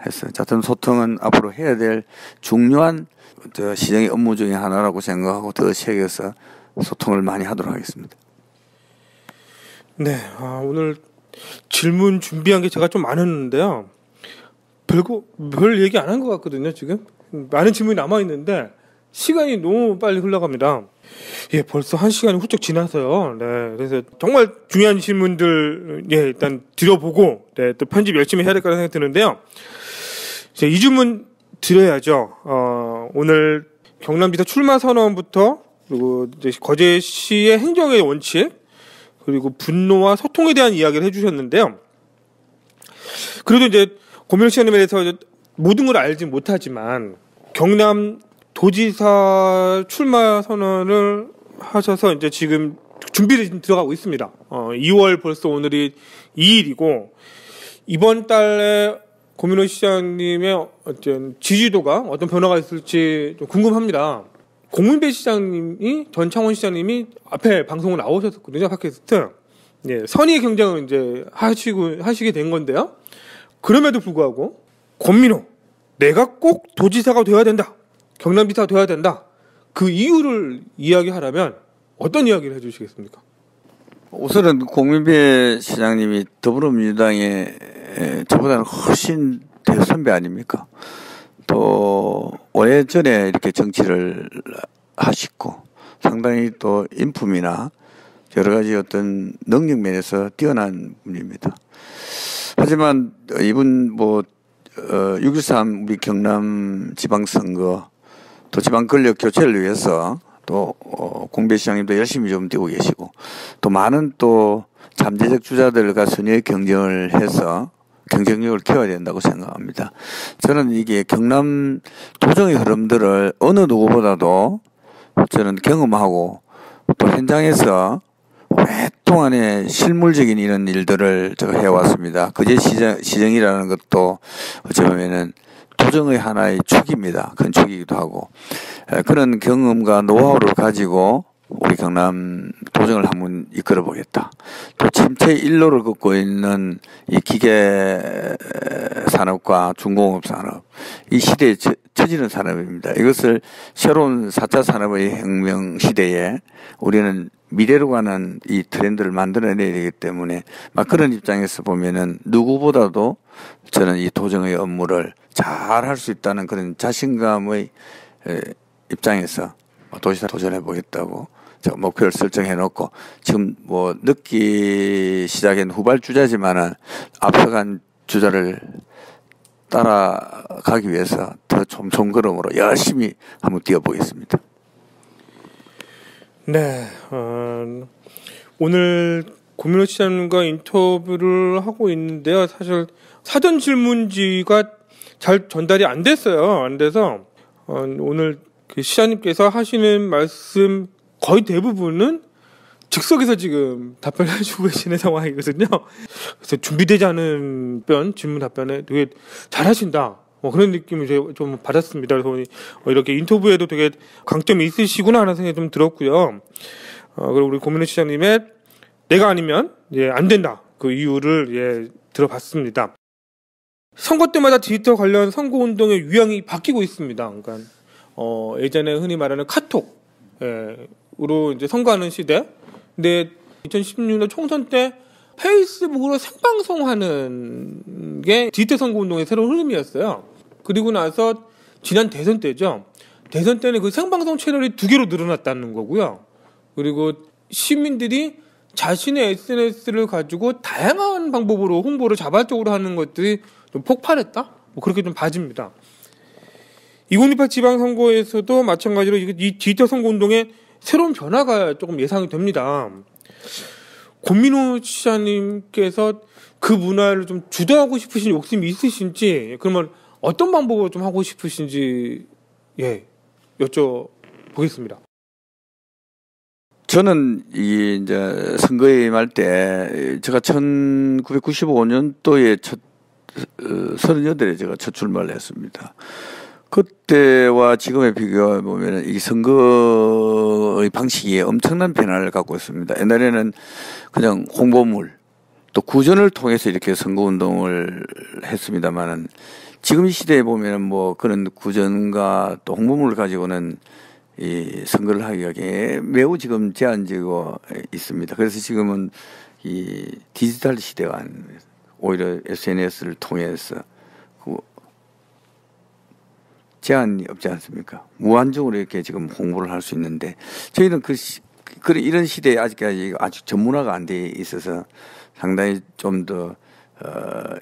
해서 어떤 소통은 앞으로 해야 될 중요한 시장의 업무 중에 하나라고 생각하고 더 새겨서 소통을 많이 하도록 하겠습니다. 네, 오늘 질문 준비한 게 제가 좀 많았는데요. 별 얘기 안 한 것 같거든요, 지금. 많은 질문이 남아있는데, 시간이 너무 빨리 흘러갑니다. 예, 벌써 1시간이 훌쩍 지나서요. 네, 그래서 정말 중요한 질문들, 예, 일단 드려보고, 네, 또 편집 열심히 해야 될 거라 생각이 드는데요. 이제 이 질문 드려야죠. 오늘 경남지사 출마 선언부터, 그리고 이제 거제시의 행정의 원칙, 그리고 분노와 소통에 대한 이야기를 해주셨는데요. 그래도 이제 고민호 시장님에 대해서 모든 걸 알지 못하지만 경남 도지사 출마 선언을 하셔서 이제 지금 준비를 지금 들어가고 있습니다. 2월 벌써 오늘이 2일이고 이번 달에 고민호 시장님의 어떤 지지도가 어떤 변화가 있을지 좀 궁금합니다. 공문배 시장님이 전 창원 시장님이 앞에 방송을 나오셨거든요, 팟캐스트. 예, 선의의 경쟁을 이제 하시게 된 건데요. 그럼에도 불구하고 권민호, 내가 꼭 도지사가 돼야 된다, 경남지사가 돼야 된다. 그 이유를 이야기하라면 어떤 이야기를 해주시겠습니까? 우선은 공민배 시장님이 더불어민주당의 저보다는 훨씬 대선배 아닙니까? 또 오래전에 이렇게 정치를 하시고 상당히 또 인품이나 여러 가지 어떤 능력 면에서 뛰어난 분입니다. 하지만 이분 6.13 우리 경남 지방선거 또 지방 권력 교체를 위해서 또 공배 시장님도 열심히 좀 뛰고 계시고 또 많은 또 잠재적 주자들과 선의의 경쟁을 해서 경쟁력을 키워야 된다고 생각합니다. 저는 이게 경남 도정의 흐름들을 어느 누구보다도 저는 경험하고 또 현장에서 오랫동안의 실물적인 이런 일들을 제가 해왔습니다. 거제 시정이라는 것도 어찌 보면은 도정의 하나의 축입니다. 큰 축이기도 하고 그런 경험과 노하우를 가지고 우리 경남 도정을 한번 이끌어 보겠다. 또 침체 일로를 걷고 있는 이 기계 산업과 중공업 산업, 이 시대에 처지는 산업입니다. 이것을 새로운 4차 산업의 혁명 시대에 우리는 미래로 가는 이 트렌드를 만들어내야 되기 때문에 막 그런 입장에서 보면은 누구보다도 저는 이 도정의 업무를 잘 할 수 있다는 그런 자신감의 입장에서 도지사 도전해 보겠다고 제가 목표를 설정해 놓고 지금 늦기 시작한 후발주자지만은 앞서간 주자를 따라가기 위해서 더 좀걸음으로 열심히 한번 뛰어보겠습니다. 네, 오늘 고민호 시장님과 인터뷰를 하고 있는데요. 사실 사전 질문지가 잘 전달이 안 됐어요. 안 돼서 오늘 그 시장님께서 하시는 말씀 거의 대부분은 즉석에서 지금 답변을 해주고 계시는 상황이거든요. 그래서 준비되지 않은 질문 답변에 되게 잘하신다, 그런 느낌을 좀 받았습니다. 그래서 이렇게 인터뷰에도 되게 강점이 있으시구나 하는 생각이 좀 들었고요. 그리고 우리 고민호 시장님의 내가 아니면 안 된다, 그 이유를 들어봤습니다. 선거 때마다 디지털 관련 선거운동의 유형이 바뀌고 있습니다. 그러니까 예전에 흔히 말하는 카톡으로 이제 선거하는 시대. 근데 2016년 총선 때 페이스북으로 생방송하는 게 디지털 선거운동의 새로운 흐름이었어요. 그리고 나서 지난 대선 때죠. 대선 때는 그 생방송 채널이 2개로 늘어났다는 거고요. 그리고 시민들이 자신의 SNS를 가지고 다양한 방법으로 홍보를 자발적으로 하는 것들이 좀 폭발했다? 뭐 그렇게 좀 봐집니다. 2028 지방선거에서도 마찬가지로 이 디지털 선거운동에 새로운 변화가 조금 예상이 됩니다. 권민호 시장님께서 그 문화를 좀 주도하고 싶으신 욕심이 있으신지, 그러면 어떤 방법으로 좀 하고 싶으신지, 예, 여쭤보겠습니다. 저는 이제 선거에 임할 때 제가 1995년도에 38에 제가 첫 출마를 했습니다. 그때와 지금의 비교해 보면 이 선거의 방식이 엄청난 변화를 갖고 있습니다. 옛날에는 그냥 홍보물 또 구전을 통해서 이렇게 선거운동을 했습니다만은 지금 이 시대에 보면 뭐 그런 구전과 또 홍보물을 가지고는 이 선거를 하기가 매우 지금 제한적이고 있습니다. 그래서 지금은 이 디지털 시대가 오히려 SNS를 통해서 제한이 없지 않습니까? 무한적으로 이렇게 지금 홍보를 할 수 있는데 저희는 이런 시대에 아직까지 아주 전문화가 안 돼 있어서 상당히 좀 더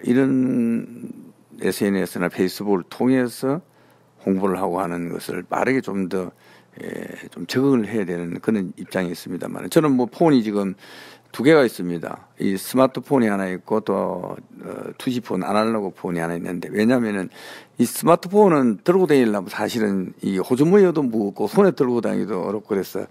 이런 SNS나 페이스북을 통해서 홍보를 하고 하는 것을 빠르게 좀 더 좀 적응을 해야 되는 그런 입장이 있습니다만 저는 뭐 폰이 지금 2개가 있습니다. 이 스마트폰이 하나 있고 또 2G폰 아날로그 폰이 하나 있는데 왜냐하면은 이 스마트폰은 들고 다니려면 사실은 이 호주머니에도 무겁고 손에 들고 다니기도 어렵고 그래서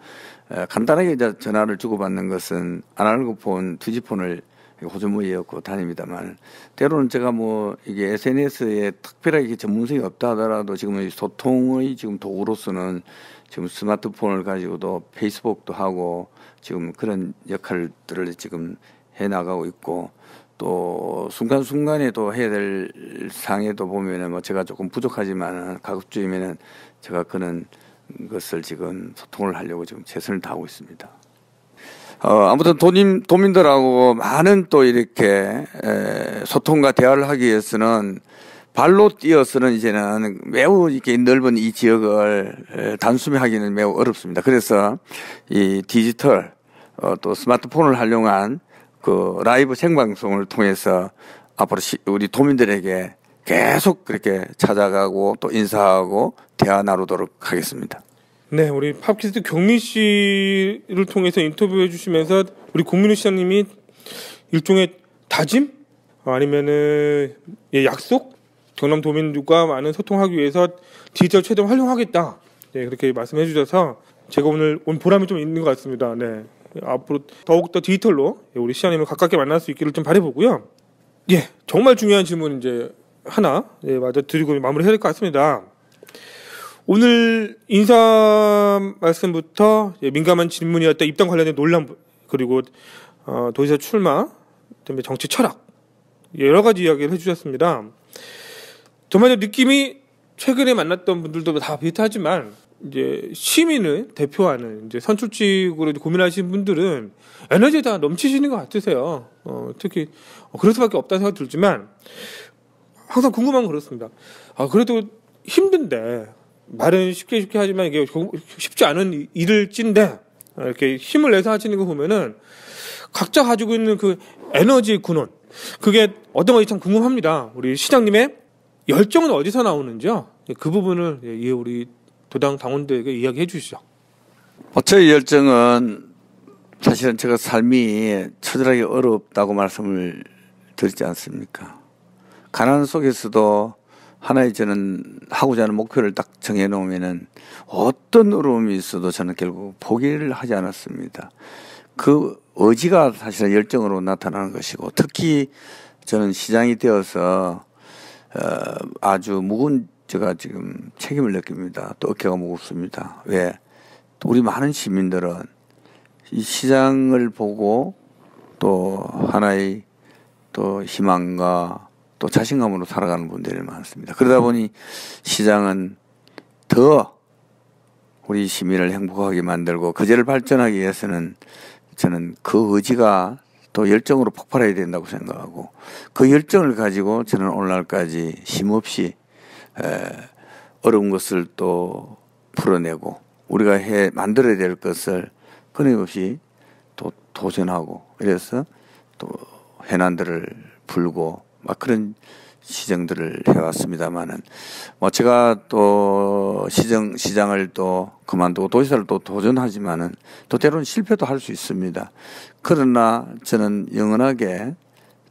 간단하게 이제 전화를 주고받는 것은 아날로그 폰, 2G폰을 호주머니에 넣고 다닙니다만 때로는 제가 뭐 이게 SNS에 특별하게 전문성이 없다 하더라도 지금 소통의 지금 도구로서는 지금 스마트폰을 가지고도 페이스북도 하고 지금 그런 역할들을 지금 해 나가고 있고 또 순간순간에도 해야 될 상에도 보면은 뭐 제가 조금 부족하지만 가급적이면은 제가 그런 것을 지금 소통을 하려고 지금 최선을 다하고 있습니다. 아무튼 도민들하고 많은 또 이렇게 소통과 대화를 하기 위해서는 발로 뛰어서는 이제는 매우 이렇게 넓은 이 지역을 단숨에 하기는 매우 어렵습니다. 그래서 이 디지털 또 스마트폰을 활용한 그 라이브 생방송을 통해서 앞으로 우리 도민들에게 계속 그렇게 찾아가고 또 인사하고 대화 나누도록 하겠습니다. 네, 우리 팝캐스트 경민 씨를 통해서 인터뷰해 주시면서 우리 권민호 시장님이 일종의 다짐? 아니면은 약속? 경남 도민들과 많은 소통하기 위해서 디지털 최대한 활용하겠다. 네, 그렇게 말씀해 주셔서 제가 오늘 온 보람이 좀 있는 것 같습니다. 네. 앞으로 더욱더 디지털로 우리 시장님을 가깝게 만날 수 있기를 좀 바라보고요. 예, 정말 중요한 질문 이제 하나 마저 드리고 마무리해야 될 것 같습니다. 오늘 인사 말씀부터 민감한 질문이었던 입당 관련된 논란 그리고 도지사 출마, 그다음에 정치 철학 여러 가지 이야기를 해주셨습니다. 정말 느낌이 최근에 만났던 분들도 다 비슷하지만 이제 시민을 대표하는 이제 선출직으로 고민하시는 분들은 에너지가 다 넘치시는 것 같으세요. 특히 그럴 수밖에 없다는 생각이 들지만 항상 궁금한 건 그렇습니다. 그래도 힘든데 말은 쉽게 하지만 이게 쉽지 않은 일을 찐데 이렇게 힘을 내서 하시는 거 보면은 각자 가지고 있는 그 에너지 근원 그게 어떤 건지 참 궁금합니다. 우리 시장님의 열정은 어디서 나오는지요? 그 부분을 우리 도당 당원들에게 이야기해 주시죠. 저의 열정은 사실은 제가 삶이 처절하게 어렵다고 말씀을 드리지 않습니까? 가난 속에서도 하나의 저는 하고자 하는 목표를 딱 정해놓으면은 어떤 어려움이 있어도 저는 결국 포기를 하지 않았습니다. 그 의지가 사실은 열정으로 나타나는 것이고 특히 저는 시장이 되어서 아주 무거운 제가 지금 책임을 느낍니다. 또 어깨가 무겁습니다. 왜? 우리 많은 시민들은 이 시장을 보고 또 하나의 또 희망과 또 자신감으로 살아가는 분들이 많습니다. 그러다 보니 시장은 더 우리 시민을 행복하게 만들고 그제를 발전하기 위해서는 저는 그 의지가 또 열정으로 폭발해야 된다고 생각하고 그 열정을 가지고 저는 오늘날까지 쉼없이 어려운 것을 또 풀어내고 우리가 만들어야 될 것을 끊임없이 또 도전하고 이래서 또 해난들을 불고 막 그런 시정들을 해왔습니다만은 뭐 제가 또 시장을 또 그만두고 도지사를 또 도전하지만은 또 때로는 실패도 할 수 있습니다. 그러나 저는 영원하게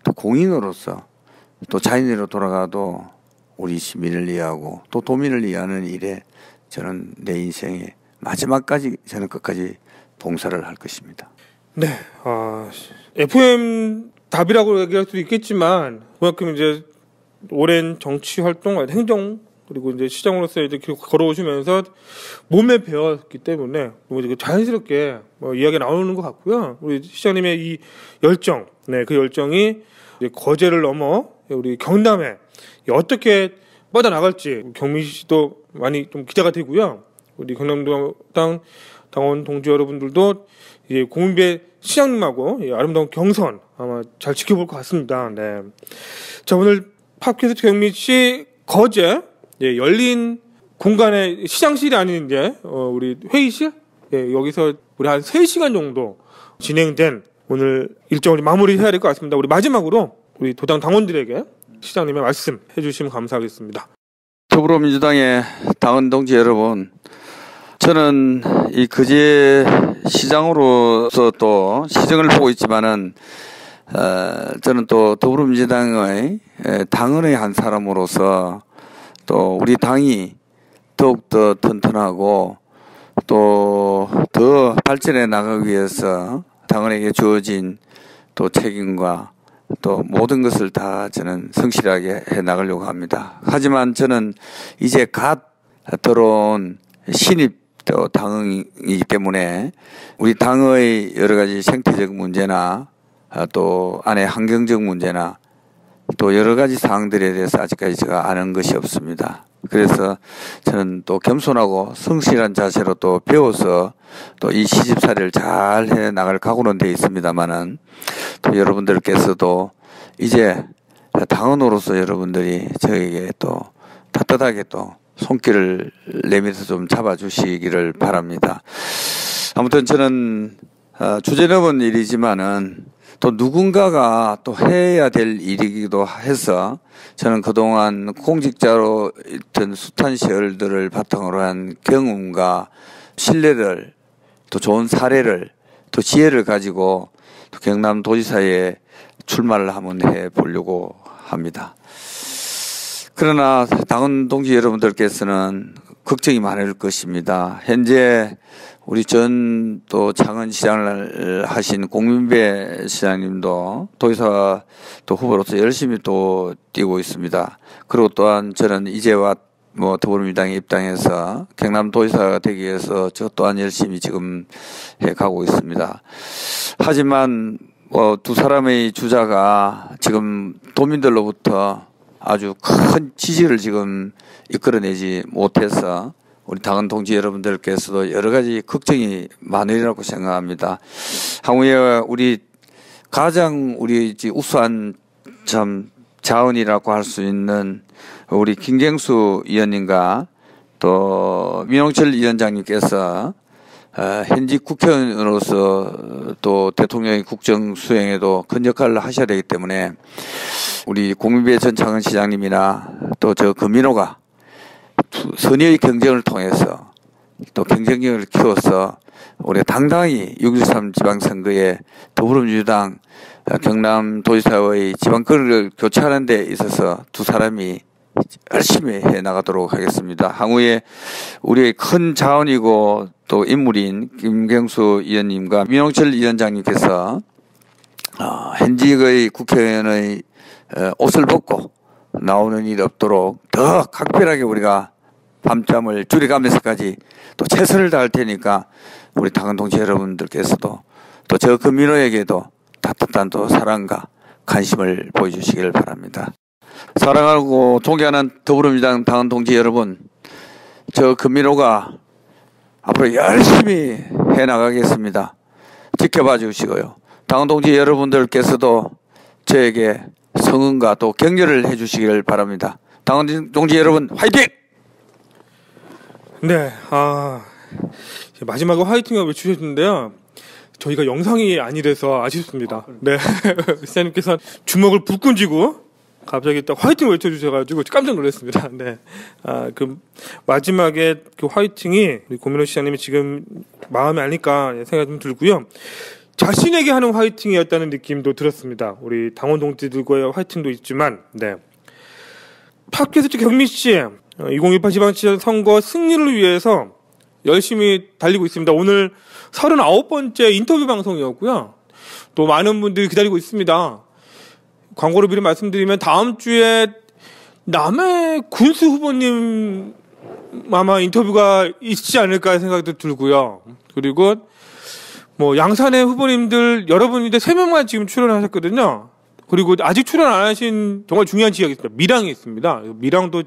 또 공인으로서 또 자연인으로 돌아가도 우리 시민을 이해하고 또 도민을 이해하는 일에 저는 내 인생의 마지막까지 저는 끝까지 봉사를 할 것입니다. 네, FM 답이라고 얘기할 수도 있겠지만 그만큼 이제 오랜 정치 활동, 행정 그리고 이제 시장으로서 이제 걸어오시면서 몸에 배웠기 때문에 자연스럽게 이야기가 나오는 것 같고요. 우리 시장님의 이 열정, 네, 그 열정이 이제 거제를 넘어 우리 경남에 어떻게 뻗어나갈지 경민 씨도 많이 좀 기대가 되고요. 우리 경남도당 당원 동지 여러분들도 이제 공민배 시장님하고 아름다운 경선 아마 잘 지켜볼 것 같습니다. 네. 자, 오늘 팟캐스트 경민 씨 거제 열린 공간의 시장실이 아닌 이제 우리 회의실 여기서 우리 한 3시간 정도 진행된 오늘 일정을 마무리해야 될 것 같습니다. 우리 마지막으로 우리 도당 당원들에게 시장님의 말씀 해주시면 감사하겠습니다. 더불어민주당의 당원 동지 여러분, 저는 이 거제 시장으로서 또 시정을 보고 있지만은 저는 또 더불어민주당의 당원의 한 사람으로서 또 우리 당이 더욱더 튼튼하고 또 더 발전해 나가기 위해서 당원에게 주어진 또 책임과 또 모든 것을 다 저는 성실하게 해 나가려고 합니다. 하지만 저는 이제 갓 들어온 신입 당이기 때문에 우리 당의 여러 가지 생태적 문제나 또 안에 환경적 문제나 또 여러 가지 사항들에 대해서 아직까지 제가 아는 것이 없습니다. 그래서 저는 또 겸손하고 성실한 자세로 또 배워서 또 이 시집살이를 잘 해 나갈 각오는 돼 있습니다만은 또 여러분들께서도 이제 당원으로서 여러분들이 저에게 또 따뜻하게 또 손길을 내밀어서 좀 잡아주시기를 바랍니다. 아무튼 저는 주제넘은 일이지만은 또 누군가가 또 해야 될 일이기도 해서 저는 그동안 공직자로 있던 숱한 세월들을 바탕으로 한 경험과 신뢰를 또 좋은 사례를 또 지혜를 가지고 또 경남도지사에 출마를 한번 해보려고 합니다. 그러나 당원 동지 여러분들께서는 걱정이 많을 것입니다. 현재 우리 전 또 창원시장을 하신 공민배 시장님도 도지사 또 후보로서 열심히 또 뛰고 있습니다. 그리고 또한 저는 이제와 더불어민주당에 입당해서 경남도지사가 되기 위해서 저 또한 열심히 지금 해가고 있습니다. 하지만 두 사람의 주자가 지금 도민들로부터 아주 큰 지지를 지금 이끌어내지 못해서 우리 당원 동지 여러분들께서도 여러 가지 걱정이 많으리라고 생각합니다. 향후에 우리 가장 우리 우수한 참 자원이라고 할 수 있는 우리 김경수 의원님과 또 민홍철 위원장님께서 현직 국회의원으로서 또 대통령의 국정 수행에도 큰 역할을 하셔야 되기 때문에 우리 공민배 전 창원시장님이나 또 저 금민호가 선의의 경쟁을 통해서 또 경쟁력을 키워서 우리 당당히 6.13 지방선거에 더불어민주당 경남도지사의 지방권을 교체하는 데 있어서 두 사람이 열심히 해 나가도록 하겠습니다. 향후에 우리의 큰 자원이고 또 인물인 김경수 의원님과 민홍철 위원장님께서 현직의 국회의원의 옷을 벗고 나오는 일이 없도록 더 각별하게 우리가 밤잠을 줄여가면서까지 또 최선을 다할 테니까 우리 당원 동지 여러분들께서도 또 저 금민호에게도 따뜻한 또 사랑과 관심을 보여주시기를 바랍니다. 사랑하고 존경하는 더불어민주당 당원 동지 여러분, 저 금민호가 앞으로 열심히 해나가겠습니다. 지켜봐 주시고요. 당원 동지 여러분들께서도 저에게 성원과 또 격려를 해주시기를 바랍니다. 당원 동지 여러분, 화이팅! 네, 마지막에 화이팅을 외치셨는데요. 저희가 영상이 아니라서 아쉽습니다. 네. 시장님께서 주먹을 불끈 쥐고 갑자기 딱 화이팅 외쳐주셔가지고 깜짝 놀랐습니다. 네. 그 마지막에 그 화이팅이 우리 고민호 시장님이 지금 마음에 아닐까 생각이 좀 들고요. 자신에게 하는 화이팅이었다는 느낌도 들었습니다. 우리 당원 동지들과의 화이팅도 있지만, 네. 팟캐스트 경민 씨, 2018 지방시장 선거 승리를 위해서 열심히 달리고 있습니다. 오늘 39번째 인터뷰 방송이었고요. 또 많은 분들이 기다리고 있습니다. 광고를 미리 말씀드리면 다음 주에 남해 군수 후보님 아마 인터뷰가 있지 않을까 생각도 들고요. 그리고 뭐 양산의 후보님들 여러분인데 3명만 지금 출연하셨거든요. 그리고 아직 출연 안 하신 정말 중요한 지역이 있습니다. 밀양이 있습니다. 밀양도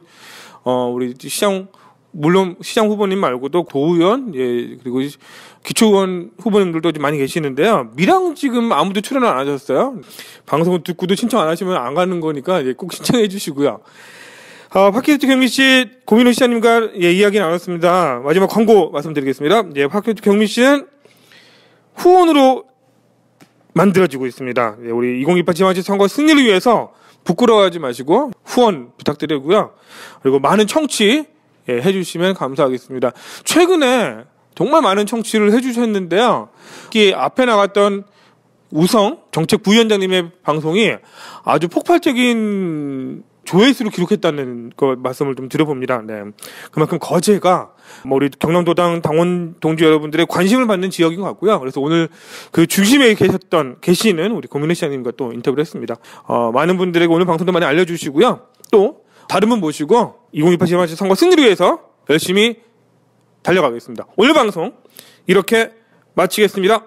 우리 시장 물론 시장 후보님 말고도 도의원, 예, 그리고 기초의원 후보님들도 많이 계시는데요. 밀양 지금 아무도 출연을 안 하셨어요. 방송을 듣고도 신청 안 하시면 안 가는 거니까 예, 꼭 신청해 주시고요. 팟캐스트 경민 씨, 고민호 시장님과 예, 이야기 나눴습니다. 마지막 광고 말씀드리겠습니다. 예, 팟캐스트 경민 씨는 후원으로 만들어지고 있습니다. 예, 우리 2018 지방시 선거 승리를 위해서 부끄러워하지 마시고 후원 부탁드리고요. 그리고 많은 청취 예, 해주시면 감사하겠습니다. 최근에 정말 많은 청취를 해주셨는데요. 이 앞에 나갔던 우성 정책 부위원장님의 방송이 아주 폭발적인 조회수를 기록했다는 거 말씀을 좀 드려봅니다. 네. 그만큼 거제가 우리 경남도당 당원 동지 여러분들의 관심을 받는 지역인 것 같고요. 그래서 오늘 그 중심에 계시는 우리 고민호 시장님과 또 인터뷰를 했습니다. 많은 분들에게 오늘 방송도 많이 알려주시고요. 또 다른 분 모시고 2018 지방시 선거 승리를 위해서 열심히 달려가겠습니다. 오늘 방송 이렇게 마치겠습니다.